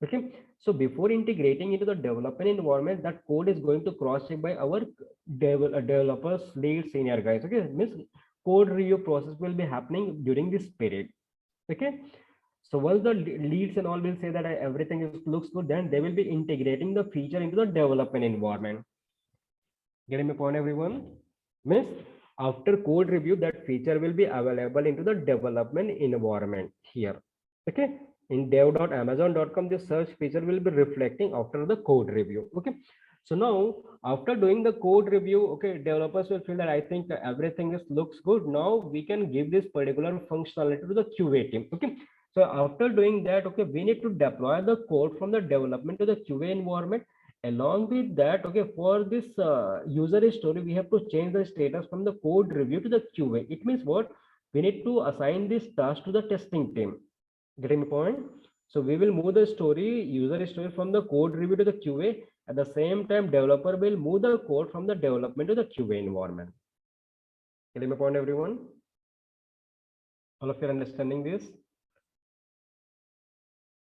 Okay, so before integrating into the development environment, that code is going to cross check by our developers, lead, senior guys. Okay, means code review process will be happening during this period. Okay, so once the leads and all will say that everything looks good, then they will be integrating the feature into the development environment. Getting my point, everyone? Means after code review, that feature will be available into the development environment here. Okay, in dev.amazon.com, this search feature will be reflecting after the code review. Okay, so now after doing the code review, okay, developers will feel that I think everything looks good. Now we can give this particular functionality to the QA team. Okay, so after doing that, okay, we need to deploy the code from the development to the QA environment. Along with that, okay, for this user story, we have to change the status from the code review to the QA. It means what? We need to assign this task to the testing team. Getting the point? So we will move the story, user story, from the code review to the QA. At the same time, developer will move the code from the development to the QA environment. Getting the point, everyone? All of you are understanding this?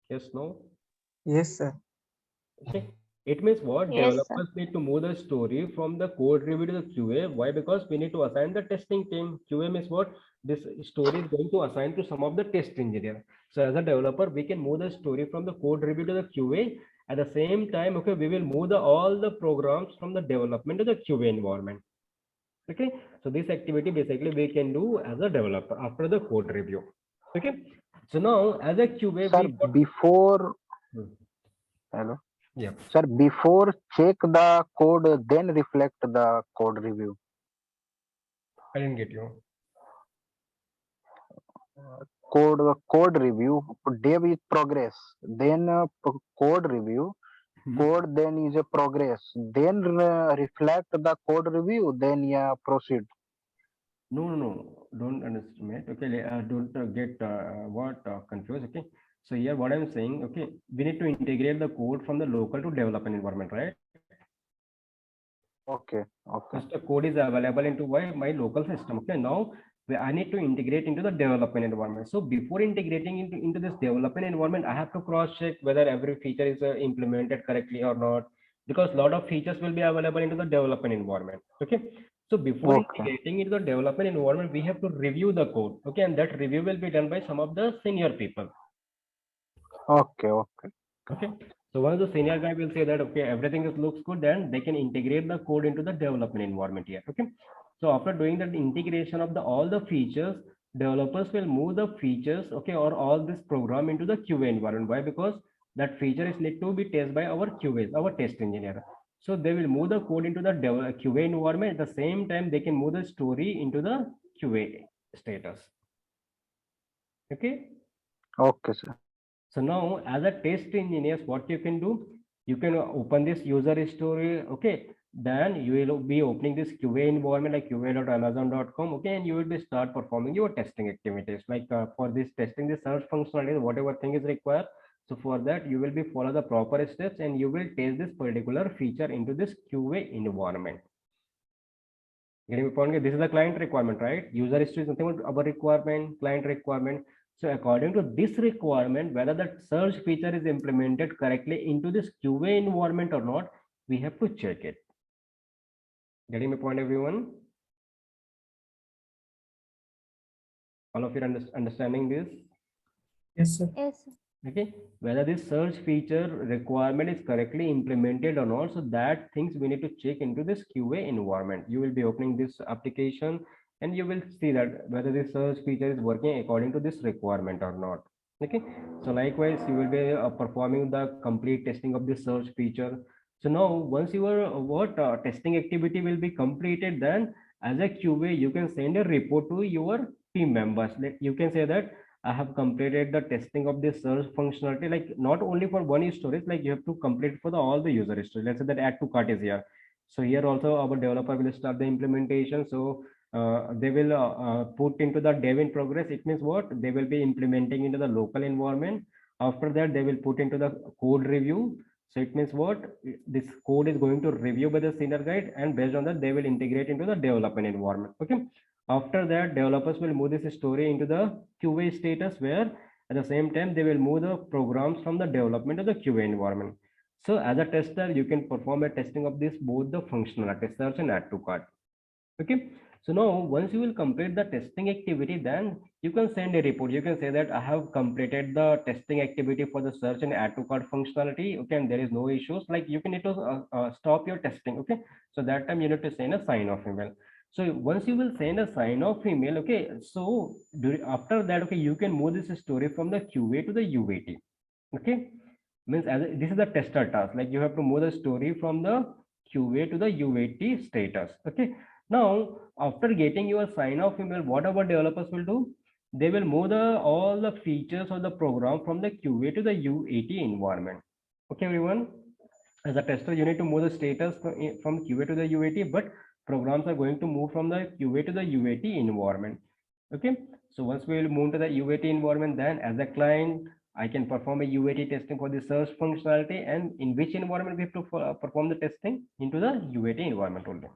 Yes, no? Yes, sir. Okay. It means what? Yes, Developers need to move the story from the code review to the QA. Why? Because we need to assign the testing team. QA means what? This story is going to assign to some of the test engineer. So as a developer, we can move the story from the code review to the QA. At the same time, okay, we will move all the programs from the development to the QA environment. Okay, so this activity basically we can do as a developer after the code review. Okay, so now as a QA, Sir, before hello. Yeah. Sir, before check the code, then reflect the code review. I didn't get you. Code review, dev is progress, then code review, code then is a progress, then reflect the code review, then yeah, proceed. No, don't underestimate. Okay, don't get confused. Okay, so here what I'm saying, okay, we need to integrate the code from the local to development environment, right? Okay. First, the code is available into my local system. Okay, now I need to integrate into the development environment. So before integrating into this development environment, I have to cross check whether every feature is implemented correctly or not, because a lot of features will be available into the development environment. Okay, so before integrating into the development environment, we have to review the code. Okay, and that review will be done by some of the senior people. Okay. So once the senior guy will say that, okay, everything looks good, then they can integrate the code into the development environment here. Okay, so after doing that integration of all the features, developers will move the features, okay, or all this program into the QA environment. Why? Because that feature is need to be tested by our QAs, our test engineer. So they will move the code into the QA environment. At the same time, they can move the story into the QA status. Okay. Okay, sir. So now as a test engineer, what you can do, you can open this user story. Okay, then you will be opening this QA environment like qa.amazon.com. Okay, and you will be start performing your testing activities. Like for this testing, the search functionality, whatever thing is required. So for that, you will be follow the proper steps and you will test this particular feature into this QA environment. Getting my point? This is the client requirement, right? User history is nothing but our requirement, client requirement. So according to this requirement, whether the search feature is implemented correctly into this QA environment or not, we have to check it. Getting my point, everyone? All of you understanding this? Yes, sir. Yes, sir. Okay, whether this search feature requirement is correctly implemented or not, so that things we need to check into this QA environment. You will be opening this application and you will see that whether this search feature is working according to this requirement or not. Okay, so likewise you will be performing the complete testing of this search feature. So now once your testing activity will be completed, then as a QA you can send a report to your team members. Like you can say that I have completed the testing of this search functionality, like not only for one storage, like you have to complete for all the user storage. Let's say that add to cart is here. So here also our developer will start the implementation. So they will put into the dev in progress. It means what? They will be implementing into the local environment. After that, they will put into the code review. So it means what? This code is going to review by the senior guide, and based on that, they will integrate into the development environment. Okay. After that, developers will move this story into the QA status, where at the same time they will move the programs from the development to the QA environment. So as a tester, you can perform a testing of this both the functionality search and add to cart. Okay. So now once you will complete the testing activity, then you can send a report. You can say that I have completed the testing activity for the search and add to cart functionality. Okay, and there is no issues. Like you can need to stop your testing. Okay, so that time you need to send a sign off email. So once you will send a sign off email, okay, so after that, okay, you can move this story from the QA to the UAT. Okay, means this is the tester task. Like you have to move the story from the QA to the UAT status. Okay, now after getting your sign off email, what our developers will do? They will move all the features of the program from the QA to the UAT environment. Okay, everyone. As a tester, you need to move the status from QA to the UAT, but programs are going to move from the QA to the UAT environment. Okay, so once we will move to the UAT environment, then as a client, I can perform a UAT testing for the search functionality, and in which environment we have to perform the testing? Into the UAT environment only.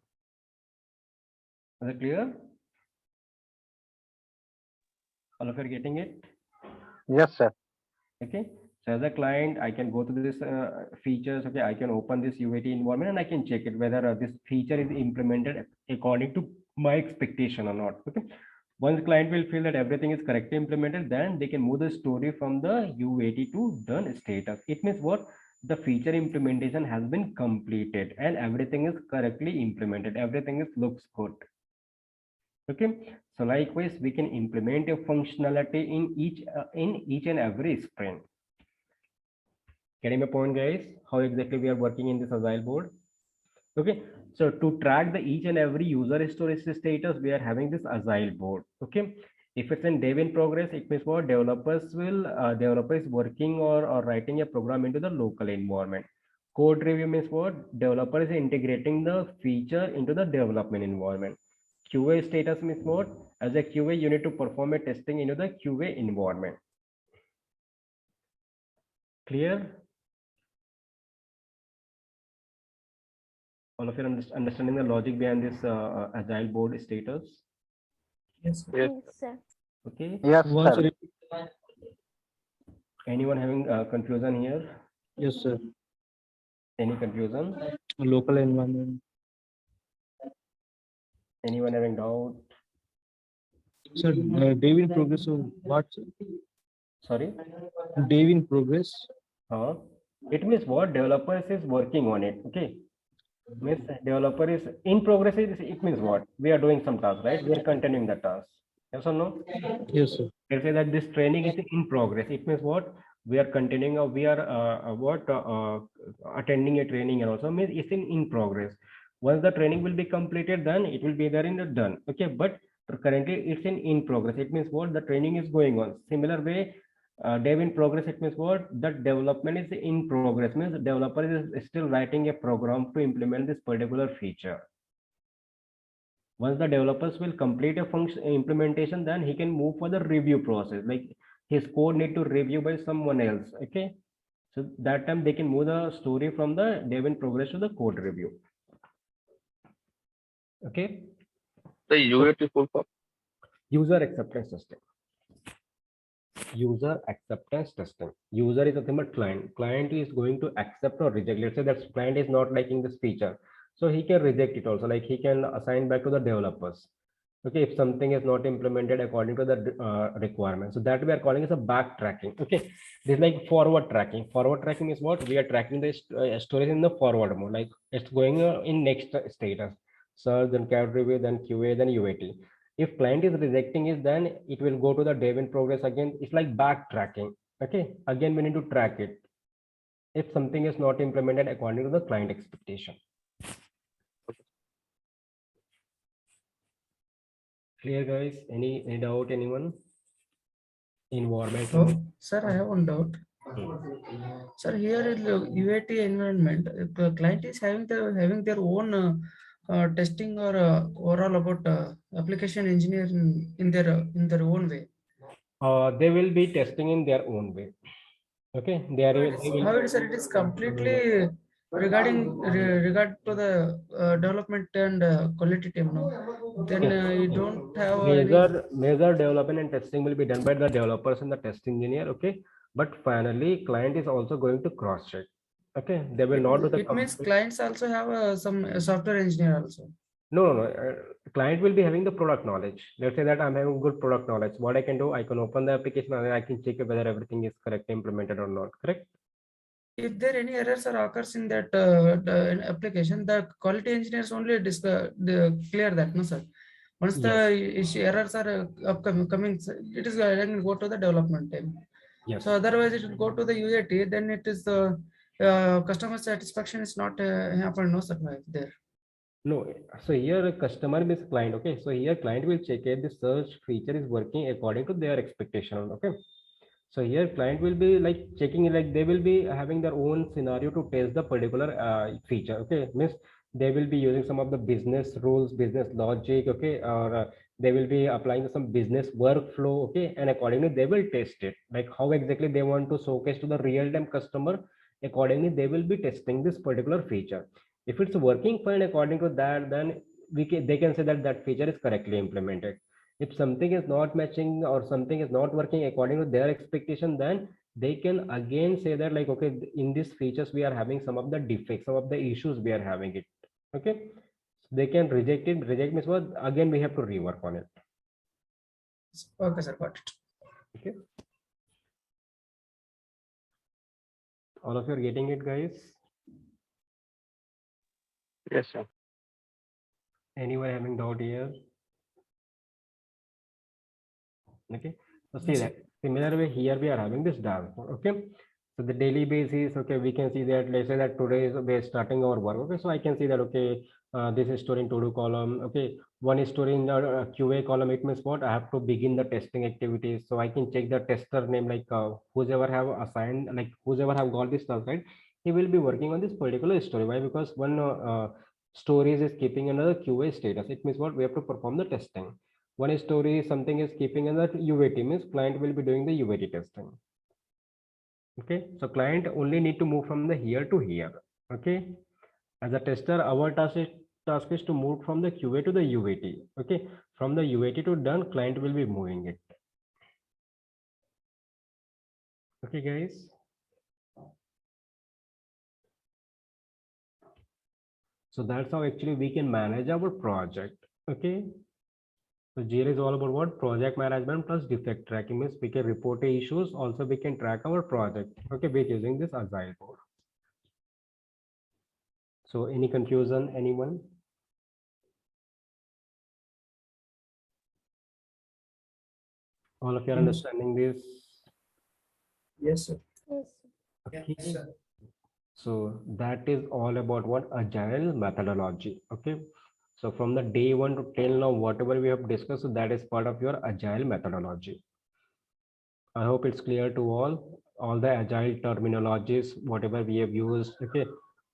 Is it clear? All of you are getting it? Yes, sir. Okay. So as a client, I can go to this features. Okay, I can open this UAT environment and I can check it whether this feature is implemented according to my expectation or not. Okay. Once client will feel that everything is correctly implemented, then they can move the story from the UAT to done status. It means what? The feature implementation has been completed and everything is correctly implemented. Everything looks good. Okay, so likewise we can implement a functionality in each and every sprint. Getting my point, guys? How exactly we are working in this agile board? Okay, so to track the each and every user storage status, we are having this agile board. Okay, if it's in dev in progress, it means what? Developers is working or writing a program into the local environment. Code review means what? Developer is integrating the feature into the development environment. QA status means what? As a QA, you need to perform a testing into the QA environment. Clear? All of you understanding the logic behind this agile board status? Yes, sir. Yes. Yes, sir. Okay. Yes, sir. Anyone having confusion here? Yes, sir. Any confusion? Local environment. Anyone having doubt? Sir, dev in progress of what? Sorry? Dev in progress. It means what? Developers is working on it. Okay. Means developer is in progress. It means what? We are doing some task, right? We are continuing the task. Yes or no? Yes, sir. Let's say that this training is in progress. It means what? We are continuing or we are attending a training, and also means it's in progress. Once the training will be completed, then it will be there in the done. Okay, but currently it's in progress. It means what? The training is going on. Similar way, dev in progress, it means what? The development is in progress, means the developer is still writing a program to implement this particular feature. Once the developers will complete a function implementation, then he can move for the review process. Like his code need to review by someone else. Okay, so that time they can move the story from the dev in progress to the code review. Okay, The UAT full form. user acceptance testing. user acceptance testing. User is nothing but client. Client is going to accept or reject. Let's say that client is not liking this feature, so he can reject it also. Like he can assign back to the developers. Okay, if something is not implemented according to the requirement, so that we are calling as a backtracking. Okay, this is like forward tracking. Forward tracking is what we are tracking the storage in the forward mode, like it's going in next status, search, then CAD review, then QA, then UAT. If client is rejecting it, then it will go to the dev in progress again. It's like backtracking. Okay, again we need to track it if something is not implemented according to the client expectation. Clear, guys? Any doubt, anyone? Environment. So, sir, I have one doubt. Sir, here in the UAT environment, if the client is having their own testing or overall about application engineering in their own way. They will be testing in their own way. Okay, they will. How it is, sir? It is completely regard to the development and quality team. No, then you don't have major development and testing will be done by the developers and the test engineer. Okay, but finally client is also going to cross check. Okay, they will not do the. It means clients also have some software engineer also. No. Client will be having the product knowledge. Let's say that I'm having good product knowledge. What I can do, I can open the application and I can check whether everything is correctly implemented or not. Correct? If there any errors or occurs in that application, the quality engineers only clear that, no sir. Once the errors are coming, it is going to go to the development team. Yes. So otherwise, it will go to the UAT. Then it is the customer satisfaction is not happen. No sir, there. No, so here a customer means client. Okay, so here client will check if the search feature is working according to their expectation. Okay, so here client will be like checking, like they will be having their own scenario to test the particular feature. Okay, means they will be using some of the business rules, business logic. Okay, or they will be applying some business workflow. Okay, and accordingly they will test it, like how exactly they want to showcase to the real-time customer. Accordingly they will be testing this particular feature. If it's working fine according to that, then they can say that that feature is correctly implemented. If something is not matching or something is not working according to their expectation, then they can again say that like, okay, in these features we are having some of the defects, some of the issues we are having it. Okay, so they can reject it. Reject means what? Again we have to rework on it. Okay, sir, got it. Okay, all of you are getting it, guys? Yes, sir. Anyone having doubt here? Okay, so see that similar way here we are having this dashboard. Okay, so the daily basis, okay, we can see that, let's say that today is we are starting our work. Okay, so I can see that, okay, this is stored in to do column. Okay, one is stored in the QA column. It means what? I have to begin the testing activities, so I can check the tester name, like whoever have assigned, like whoever have got this task, right? He will be working on this particular story. Why? Because one stories is keeping another QA status. It means what? We have to perform the testing. One story, something is keeping in that UAT, means client will be doing the UAT testing. Okay, so client only need to move from the here to here. Okay, as a tester, our task is to move from the QA to the UAT. Okay, from the UAT to done, client will be moving it. Okay, guys. So that's how actually we can manage our project. Okay. So Jira is all about what? Project management plus defect tracking, means we can report issues. Also, we can track our project. Okay, we're using this Agile board. So any confusion, anyone? All of you are understanding this? Yes, sir. Yes. Okay. So that is all about what? Agile methodology. Okay. So from the day one to till now, whatever we have discussed, so that is part of your agile methodology. I hope it's clear to all the agile terminologies, whatever we have used. Okay,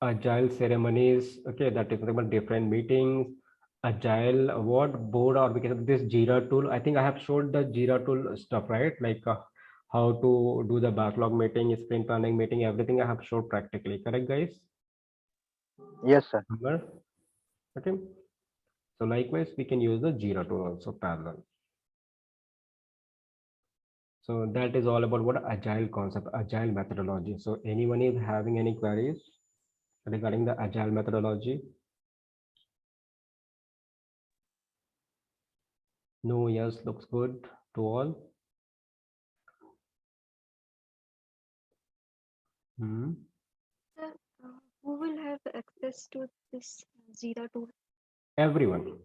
agile ceremonies. Okay, that is about different meetings. Agile what board, or because of this Jira tool. I think I have showed the Jira tool stuff, right? Like how to do the backlog meeting, sprint planning meeting, everything I have showed practically. Correct, guys? Yes, sir. Okay. So likewise, we can use the Jira tool also parallel. So that is all about what agile concept, agile methodology. So anyone is having any queries regarding the agile methodology? No, yes, looks good to all. Hmm. Sir, who will have access to this Jira tool? Everyone.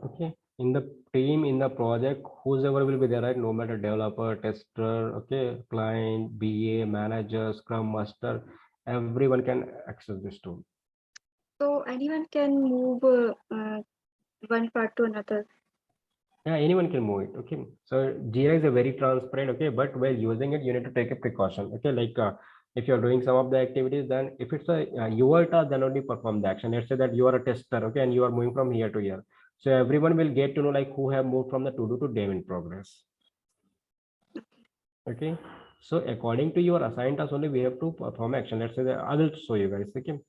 Okay. In the team, in the project, whoever will be there, right? No matter developer, tester, okay, client, BA, manager, scrum master, everyone can access this tool. So anyone can move one part to another. Yeah, anyone can move it. Okay. So Jira is a very transparent. Okay. But while using it, you need to take a precaution. Okay. Like if you're doing some of the activities, then if it's a your task, then only perform the action. Let's say that you are a tester. Okay. And you are moving from here to here. So everyone will get to know like who have moved from the to do to dev in progress. Okay. So according to your assigned task only, we have to perform action. Let's say that I will show you guys. Okay.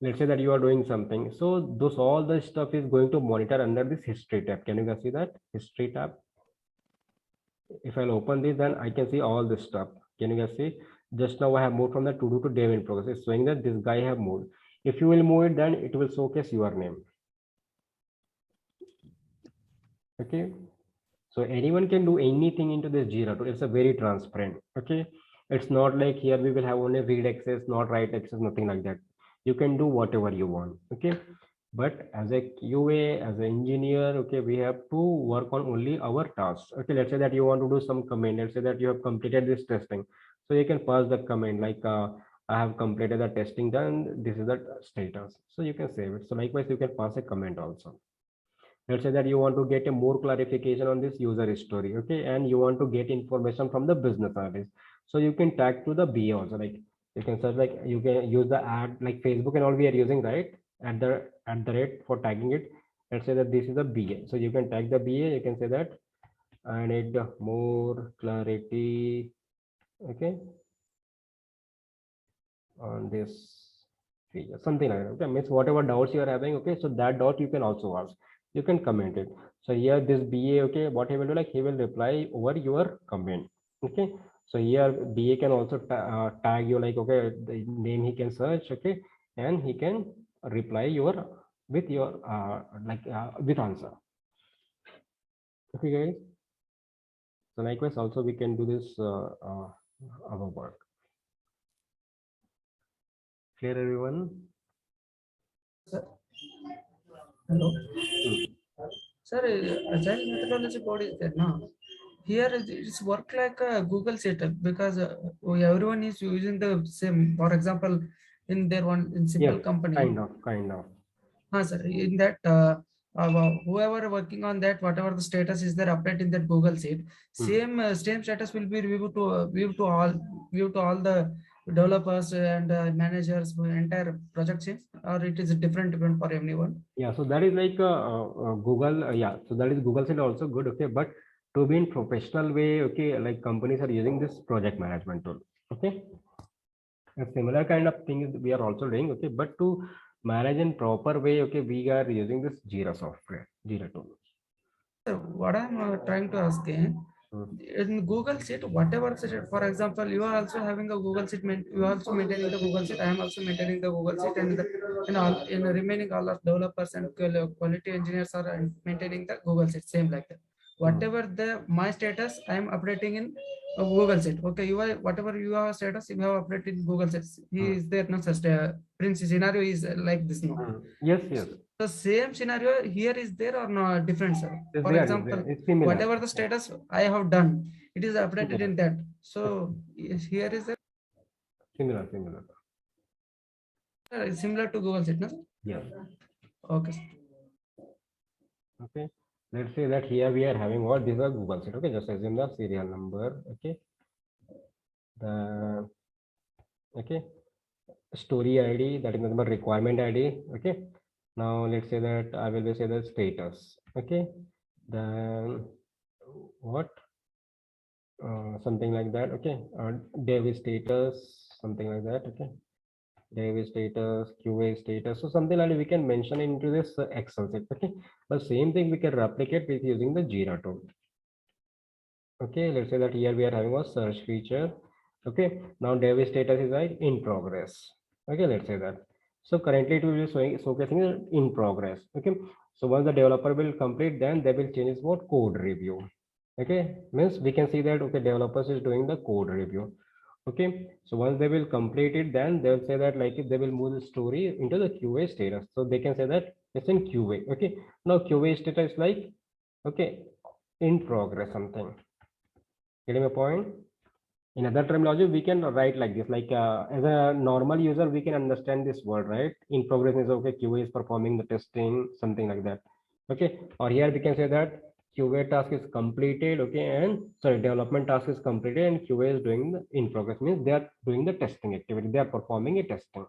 Let's say that you are doing something. So those all the stuff is going to monitor under this history tab. Can you guys see that history tab? If I'll open this, then I can see all this stuff. Can you guys see? Just now I have moved from the to do to dev in progress. It's showing that this guy have moved. If you will move it, then it will showcase your name. Okay. So anyone can do anything into this Jira tool. It's a very transparent. Okay. It's not like here we will have only read access, not write access, nothing like that. You can do whatever you want. Okay. But as a QA, as an engineer, okay, we have to work on only our tasks. Okay, let's say that you want to do some comment. Let's say that you have completed this testing. So you can pass the comment like, I have completed the testing, then this is the status. So you can save it. So likewise, you can pass a comment also. Let's say that you want to get a more clarification on this user story. Okay, and you want to get information from the business analyst. So you can tag to the BA also. Like you can search, like you can use the ad like Facebook and all we are using, right? At the rate for tagging it. Let's say that this is a BA. So you can tag the BA. You can say that I need more clarity. Okay. On this feature, something like that. Okay, means whatever doubts you are having. Okay, so that doubt you can also ask. You can comment it. So here this BA, okay, what he will do, like he will reply over your comment. Okay. So here BA can also tag you like, okay, the name he can search. Okay. And he can reply your with your with answer. Okay guys. So likewise also we can do this our work. Clear everyone? Hello. Sir, agile methodology board is there now. Here it's work like a Google setup because everyone is using the same. For example, in their one in simple company. Kind of. Sir, in that whoever working on that, whatever the status is there, update in that Google Sheet, same status will be viewed to all the developers and managers, entire project team, or it is different for everyone. Yeah, so that is like Google. Yeah, so that is Google Sheet also good. Okay, but to be in professional way, okay, like companies are using this project management tool. Okay, a similar kind of thing we are also doing. Okay, but to manage in proper way, okay, we are using this Jira software, Jira tool. So what I'm trying to ask in Google Sheet, whatever, for example, you are also having a Google Sheet, you are also maintaining the Google Sheet, I am also maintaining the Google Sheet, and in remaining all of developers and quality engineers are maintaining the Google Sheet, same like that. Whatever my status, I am updating in Google Sheet. Okay, you are whatever your status, you have updated in Google Sheet. He is there, no such Prince scenario is like this, no? Yes. The same scenario here is there or no different, sir? For example, whatever the status I have done, it is updated in that. So here is a similar. Similar to Google Sheet, no? Yeah. Okay. Okay. Let's say that here we are having what this is a Google Sheet. Okay, just assume the serial number. Okay. The story ID, that is the requirement ID. Okay. Now let's say that I will say the status. Okay. Then what? Something like that. Okay. Dev status, something like that. Okay. Dev status, QA status. So something like that we can mention into this Excel sheet. Okay. But same thing we can replicate with using the Jira tool. Okay, let's say that here we are having a search feature. Okay, now dev status is like in progress. Okay, let's say that. So currently it will be showcasing it in progress. Okay, so once the developer will complete, then they will change what code review. Okay, means we can see that okay, developers is doing the code review. Okay, so once they will complete it, then they'll say that like they will move the story into the QA status. So they can say that it's in QA. Okay, now QA status is like okay, in progress something. Getting a point? In other terminology, we can write like this, like as a normal user, we can understand this word, right? In progress is okay, QA is performing the testing, something like that. Okay, or here we can say that QA task is completed, okay, and sorry, development task is completed and QA is doing the in progress, means they are doing the testing activity, they are performing a testing.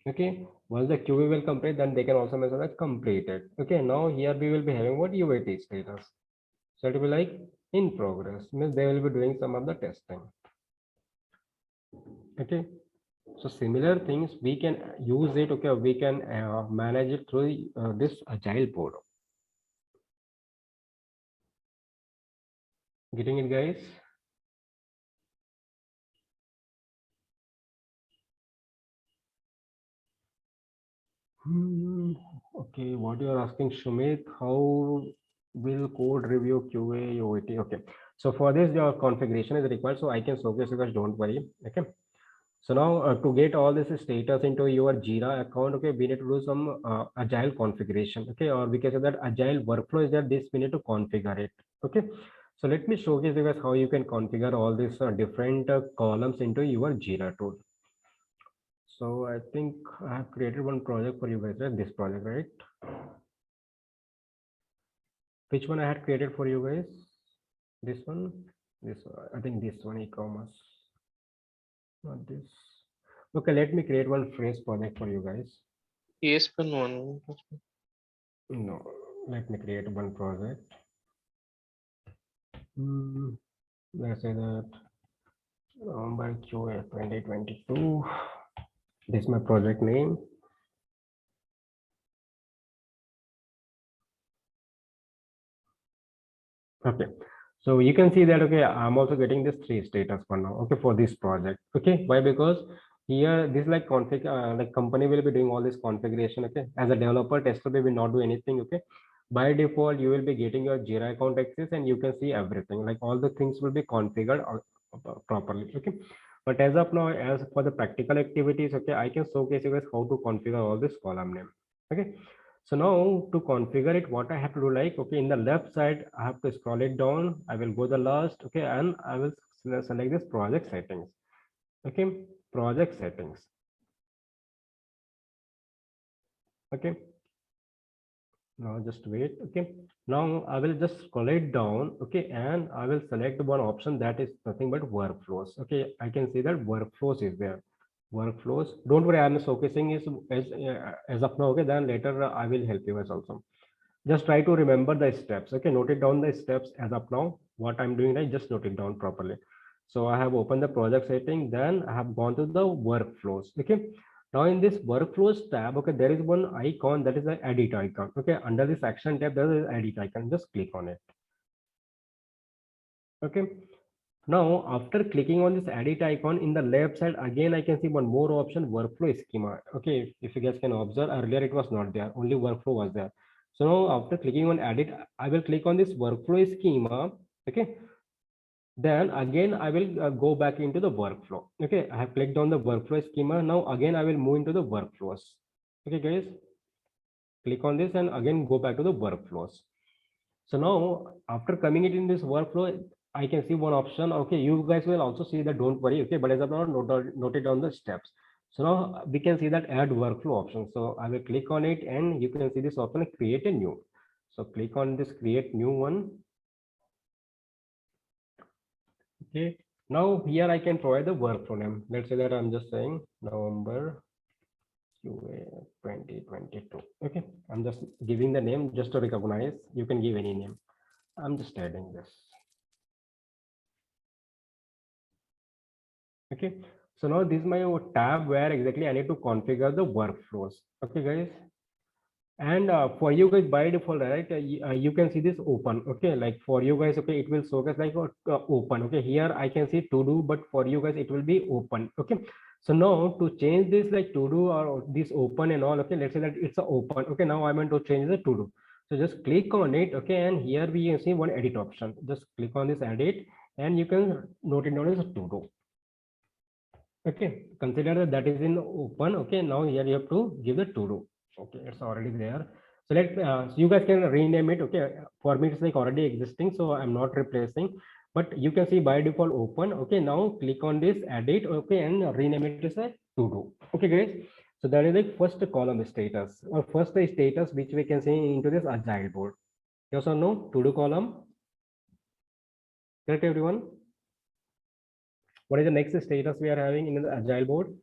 Okay, once the QA will complete, then they can also mention that completed. Okay, now here we will be having what UAT status. So it will be like in progress, means they will be doing some of the testing. Okay, so similar things we can use it. Okay, we can manage it through this agile board. Getting it, guys? Okay, what you are asking, Shumit, how will code review QA UAT? Okay, so for this your configuration is required, so I can showcase you guys, don't worry. Okay, so now to get all this status into your Jira account, okay, we need to do some agile configuration. Okay, or we can say that agile workflow is that this we need to configure it. Okay, so let me showcase you guys how you can configure all these different columns into your Jira tool. So I think I have created one project for you guys, right? This project, right? Which one I had created for you guys? This one, I think this one, e-commerce, not this. Okay, let me create one fresh project for you guys. ESPN one. No, let me create one project. Let's say that November QA 2022. This is my project name. Okay, so you can see that okay, I'm also getting this 3 status for now. Okay, for this project. Okay, why? Because here this like config like company will be doing all this configuration. Okay, as a developer, tester will not do anything. Okay, by default you will be getting your Jira account access and you can see everything, like all the things will be configured properly. Okay, but as of now, as for the practical activities, okay, I can showcase you guys how to configure all this column name. Okay, so now to configure it, what I have to do, like, okay, in the left side, I have to scroll it down. I will go the last, okay, and I will select this project settings. Okay, project settings. Okay. Now just wait. Okay. Now I will just scroll it down. Okay, and I will select one option that is nothing but workflows. Okay, I can see that workflows is there. Workflows. Don't worry, I'm showcasing is as of now. Okay, then later I will help you guys also. Just try to remember the steps. Okay, note it down the steps as of now. What I'm doing, I just note it down properly. So I have opened the project setting, then I have gone to the workflows. Okay, now in this workflows tab, okay, there is one icon that is the edit icon. Okay, under this action tab, there is edit icon. Just click on it. Okay, now after clicking on this edit icon in the left side, again I can see one more option, workflow schema. Okay, if you guys can observe, earlier it was not there, only workflow was there. So now after clicking on edit, I will click on this workflow schema. Okay, then again I will go back into the workflow. Okay, I have clicked on the workflow schema. Now again I will move into the workflows. Okay guys, click on this and again go back to the workflows. So now after coming it in this workflow, I can see one option. Okay, you guys will also see that, don't worry. Okay, but as of now, note it down the steps. So now we can see that add workflow option. So I will click on it and you can see this option, create a new. So click on this create new one. Okay, now here I can provide the workflow name. Let's say that I'm just saying November QA 2022. Okay, I'm just giving the name just to recognize. You can give any name. I'm just adding this. Okay, so now this is my tab where exactly I need to configure the workflows. Okay guys, And for you guys by default, right, you can see this open. Okay, like for you guys, okay, it will show as like open. Okay, here I can see to do, but for you guys it will be open. Okay, so now to change this like to do or this open and all, okay, let's say that it's a open. Okay, now I'm going to change the to do. So just click on it. Okay, and here we can see one edit option. Just click on this edit and you can note it down as a to do. Okay, consider that that is in open. Okay, now here you have to give the to do. Okay, it's already there. So you guys can rename it. Okay, for me it's like already existing, so I'm not replacing, but you can see by default open. Okay, now click on this edit. Okay, and rename it as a to do. Okay, guys. So that is like first column status or first status which we can see into this agile board. Yes or no? To do column. Correct, everyone. What is the next status we are having in the agile board?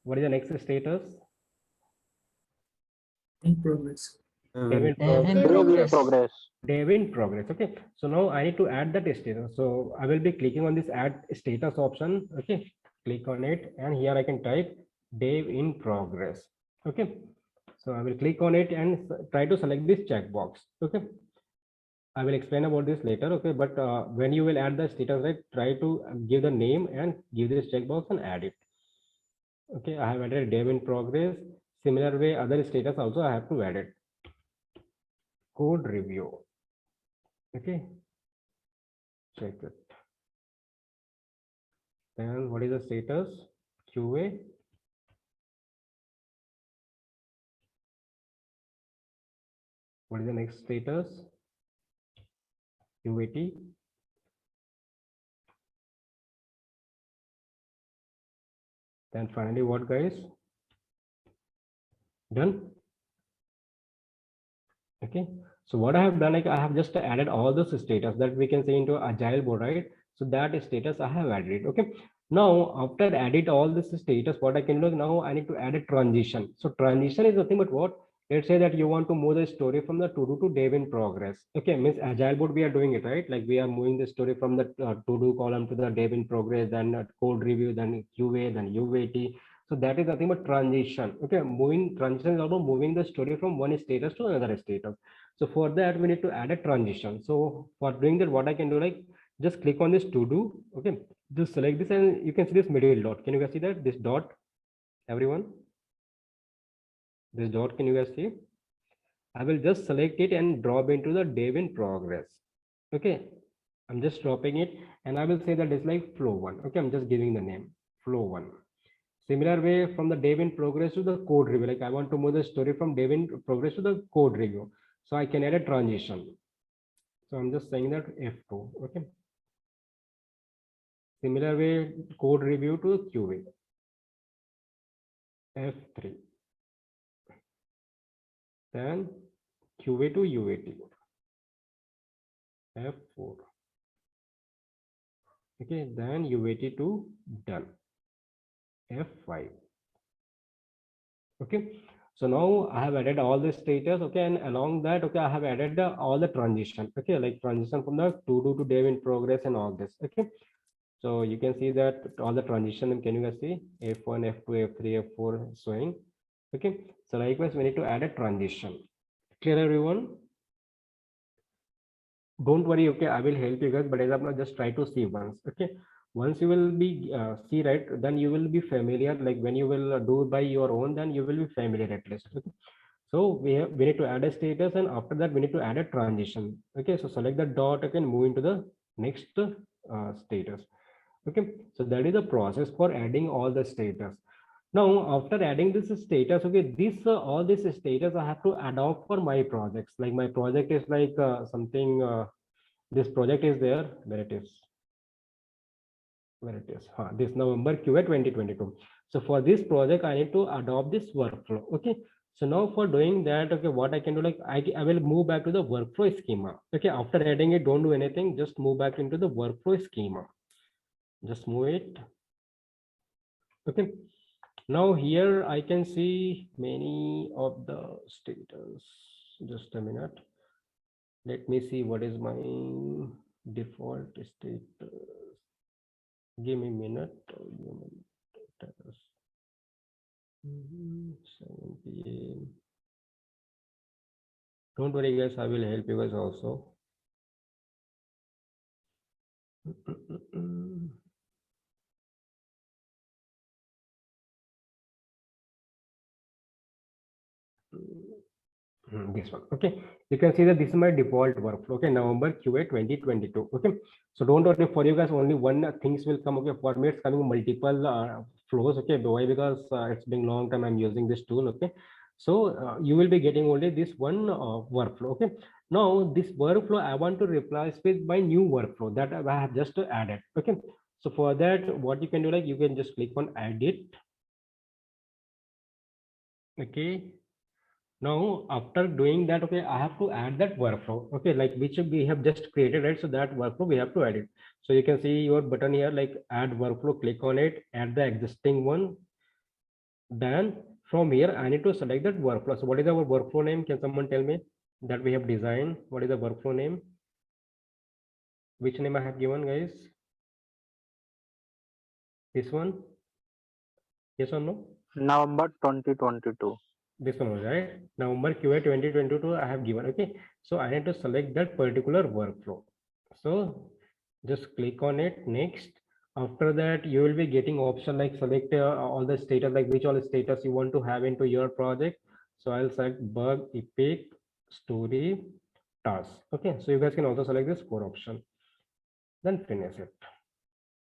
What is the next status? In progress. Dev in progress. Dev in progress. Okay. So now I need to add that status. So I will be clicking on this add status option. Okay. Click on it. And here I can type dev in progress. Okay. So I will click on it and try to select this checkbox. Okay. I will explain about this later. Okay. But when you will add the status, right, try to give the name and give this checkbox and add it. Okay. I have added dev in progress. Similar way, other status also I have to add it. Code review. Okay, check it. Then what is the status? QA. What is the next status? UAT. Then finally what, guys? Done. Okay, so what I have done, like I have just added all the status that we can see into agile board, right? So that status I have added. Okay, now after added all this status, what I can do now, I need to add a transition. So transition is nothing but what? Let's say that you want to move the story from the to do to dev in progress. Okay, means agile board we are doing it, right? Like we are moving the story from the to do column to the dev in progress, then code review, then QA, then UAT. So that is nothing but transition. Okay, moving transition is also moving the story from one status to another status. So for that, we need to add a transition. So for doing that, what I can do, like just click on this to do. Okay, just select this and you can see this middle dot. Can you guys see that? This dot, everyone? This dot, can you guys see? I will just select it and drop into the dev in progress. Okay, I'm just dropping it and I will say that it's like flow one. Okay, I'm just giving the name flow one. Similar way from the dev in progress to the code review. Like I want to move the story from dev in progress to the code review. So I can add a transition. So I'm just saying that F2. Okay. Similar way, code review to QA. F3. Then QA to UAT. F4. Okay, then UAT to done. F5. Okay, so now I have added all the status. Okay, and along that, okay, I have added all the transition. Okay, like transition from the to do to dev in progress and all this. Okay, so you can see that all the transition. Can you guys see F1, F2, F3, F4 showing? Okay, so likewise, we need to add a transition. Clear, everyone? Don't worry. Okay, I will help you guys, but as of now, just try to see once. Okay, once you will be see, right, then you will be familiar. Like when you will do by your own, then you will be familiar at least. Okay? So we need to add a status, and after that we need to add a transition. Okay, so select the dot, okay, and move into the next status. Okay, so that is the process for adding all the status. Now after adding this status, okay, this all this status I have to adopt for my projects. Like my project is like something. This project is there. Where it is? Where it is? This November QA 2022. So for this project, I need to adopt this workflow. Okay. So now for doing that, okay, what I can do, like I will move back to the workflow schema. Okay, after adding it, don't do anything. Just move back into the workflow schema. Just move it. Okay. Now here I can see many of the status. Just a minute. Let me see what is my default status. Give me a minute. 7 p.m. Don't worry guys, I will help you guys also. This one. Okay, you can see that this is my default workflow. Okay, November QA 2022. Okay, so don't worry, for you guys only one things will come. Okay, for me it's coming multiple flows. Okay, why? Because it's been long time I'm using this tool. Okay, so you will be getting only this one workflow. Okay, now this workflow I want to replace with my new workflow that I have just added. Okay, so for that what you can do, like you can just click on edit. Okay, now after doing that, okay, I have to add that workflow. Okay, like which we have just created, right? So that workflow we have to add it. So you can see your button here, like add workflow, click on it, add the existing one. Then from here I need to select that workflow. So what is our workflow name? Can someone tell me that we have designed? What is the workflow name? Which name I have given, guys? This one? Yes or no? November 2022. This one was right. November QA 2022 I have given. Okay, so I need to select that particular workflow. So just click on it. Next, after that you will be getting option like select all the status, like which all the status you want to have into your project. So I'll select bug, epic, story, task. Okay, so you guys can also select this 4 option, then finish it.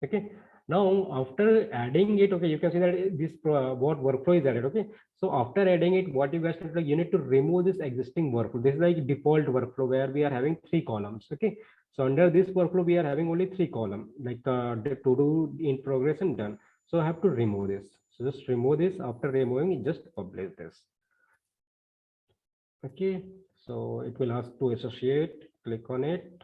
Okay, now after adding it, okay, you can see that this what workflow is added. Okay, so after adding it, what you guys need to, you need to remove this existing workflow. This is like default workflow where we are having 3 columns. Okay, so under this workflow we are having only 3 columns, like the to do, in progress, and done. So I have to remove this. So just remove this. After removing it, just publish this. Okay, so it will ask to associate. Click on it.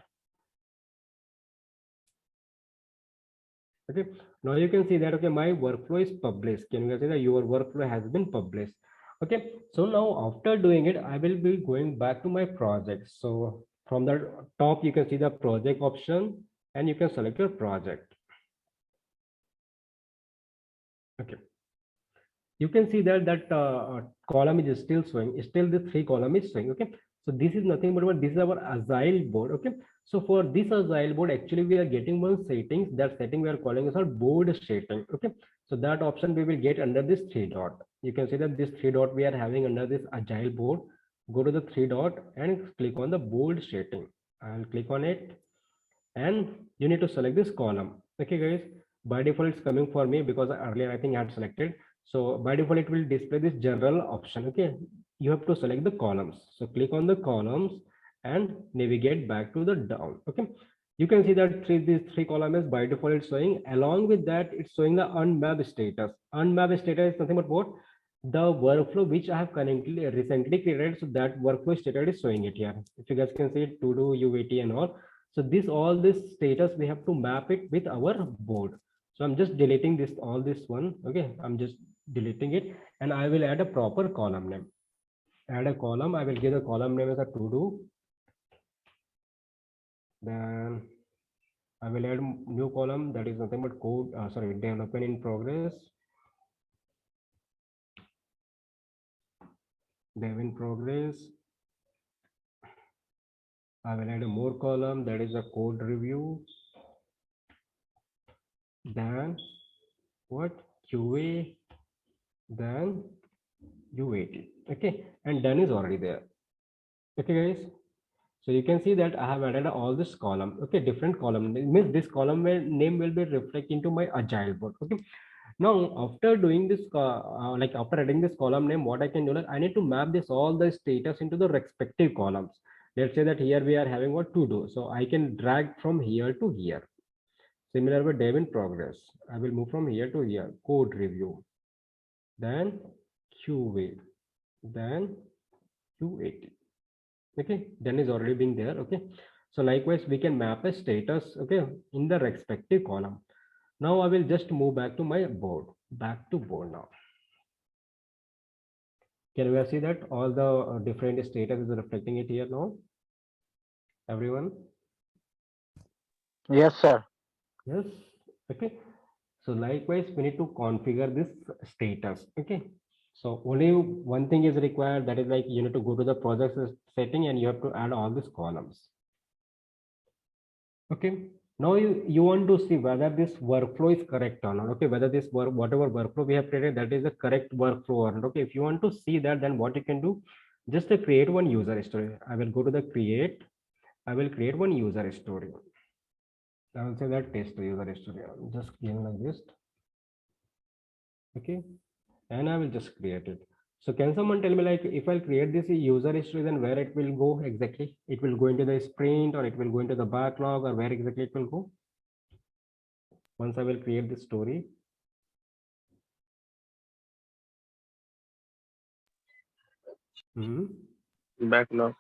Okay, now you can see that, okay, my workflow is published. Can you guys see that your workflow has been published? Okay, so now after doing it, I will be going back to my project. So from the top, you can see the project option and you can select your project. Okay, you can see that column is still showing, still the 3 column is showing. Okay, so this is nothing but this is our agile board. Okay, so for this agile board, actually we are getting one settings. That setting we are calling as our board setting. Okay, so that option we will get under this 3 dot. You can see that this 3 dot we are having under this agile board. Go to the 3 dot and click on the board setting. I'll click on it and you need to select this column. Okay guys, by default it's coming for me because earlier I think I had selected. So by default it will display this general option. Okay, you have to select the columns. So click on the columns and navigate back to the down. Okay, you can see that these 3 columns by default it's showing. Along with that, it's showing the unmapped status. Unmapped status is nothing but what? The workflow which I have recently created. So that workflow status is showing it here. If you guys can see it, to do, UAT and all. So all this status we have to map it with our board. So I'm just deleting this, all this one. Okay, I'm just deleting it and I will add a proper column name. Add a column. I will give the column name as a to do. Then I will add new column that is nothing but code, development in progress. Dev in progress. I will add a more column that is a code review. Then what? QA, then UAT. Okay, and done is already there. Okay guys, so you can see that I have added all this column. Okay, different column. It means this column name will be reflected into my agile board. Okay, now after doing this, like after adding this column name, what I can do, like I need to map this all the status into the respective columns. Let's say that here we are having what to do, so I can drag from here to here. Similar with dev in progress, I will move from here to here. Code review, then QA, then UAT. Okay, then is already being there. Okay, so likewise we can map a status, okay, in the respective column. Now I will just move back to my board, back to board now. Can we see that all the different status is reflecting it here now? Everyone? Yes, sir. Yes. Okay, so likewise we need to configure this status. Okay, So only one thing is required, that is like you need to go to the project setting and you have to add all these columns. Okay, now you want to see whether this workflow is correct or not. Okay, whether this whatever workflow we have created, that is the correct workflow or not. Okay, if you want to see that, then what you can do, just to create one user story. I will go to the create. I will create one user story. I will say that test user story. I'll just give like this. Okay, and I will just create it. So can someone tell me, like, if I'll create this user history, then where it will go exactly? It will go into the sprint, or it will go into the backlog, or where exactly it will go? Once I will create this story. Backlog.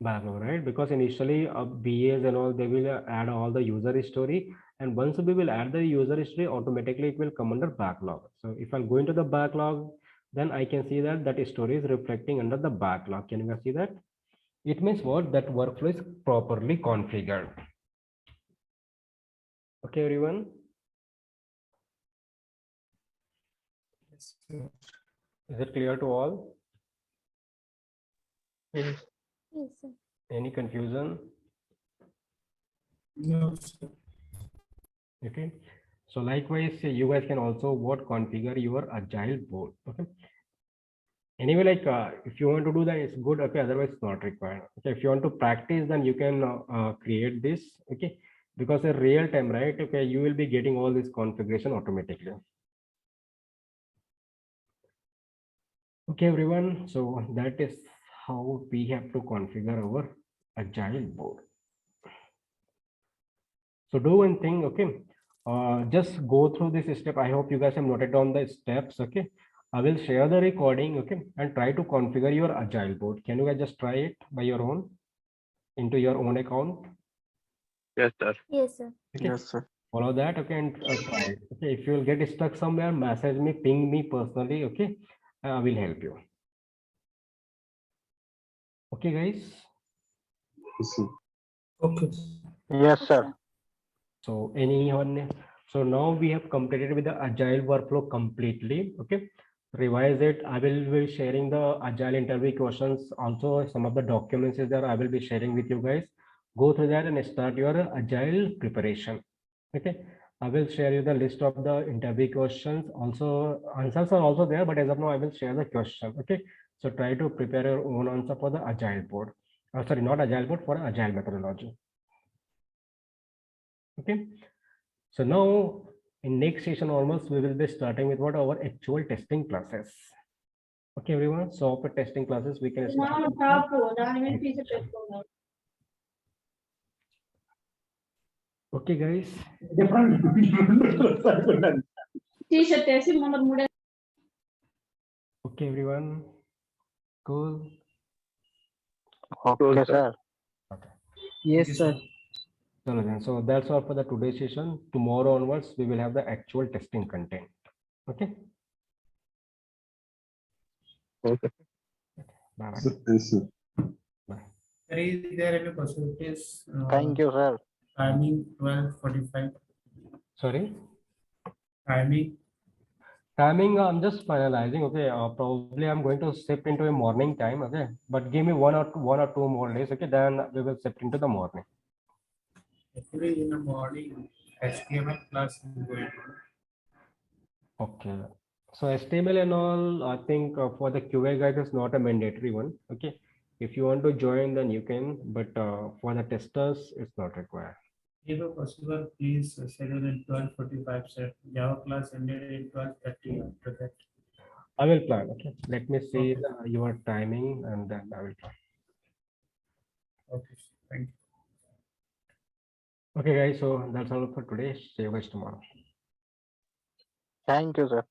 Backlog, right? Because initially BAs and all, they will add all the user history, and once we will add the user history, automatically it will come under backlog. So if I'll go into the backlog, then I can see that that story is reflecting under the backlog. Can you guys see that? It means what? That workflow is properly configured. Okay, everyone. Is it clear to all? Yes. Yes, sir. Any confusion? No, sir. Okay. So likewise, you guys can also configure your agile board. Okay. Anyway, like if you want to do that, it's good. Okay. Otherwise, it's not required. Okay. If you want to practice, then you can create this. Okay. Because in real time, right? Okay, you will be getting all this configuration automatically. Okay, everyone. So that is how we have to configure our agile board. So do one thing, okay. Just go through this step. I hope you guys have noted down the steps. Okay. I will share the recording, okay, and try to configure your agile board. Can you guys just try it by your own into your own account? Yes, sir. Yes, sir. Okay. Yes, sir. Follow that, okay, and try it. Okay, if you will get stuck somewhere, message me, ping me personally, okay. I will help you. Okay, guys. Okay. Yes, sir. So anyone, so now we have completed with the agile workflow completely. Okay, revise it. I will be sharing the agile interview questions. Also, some of the documents is there. I will be sharing with you guys. Go through that and start your agile preparation. Okay, I will share you the list of the interview questions. Also, answers are also there, but as of now, I will share the question. Okay, so try to prepare your own answer for the agile board. Sorry, not agile board, for agile methodology. Okay, so now in next session almost we will be starting with what our actual testing classes. Okay, everyone. So for testing classes we can start. Okay, guys. Okay, everyone. Cool. Okay, sir. Okay. Yes, sir. So that's all for the today's session. Tomorrow onwards we will have the actual testing content. Okay. Okay. Bye bye. Bye. Is there any possibilities? Thank you, sir. Timing 12:45. Sorry. Timing. Timing, I'm just finalizing. Okay, probably I'm going to shift into a morning time. Okay, but give me one or two more days. Okay, then we will shift into the morning. Actually, in the morning, HTML class is going on. Okay, so HTML and all, I think for the QA guys, it's not a mandatory one. Okay, if you want to join, then you can, but for the testers, it's not required. If possible, please schedule in 12:45 set. Java class ended in 12:30 after that. I will plan. Okay, let me see Okay. your timing and then I will plan. Okay, thank you. Okay, guys, so that's all for today. See you guys tomorrow. Thank you, sir.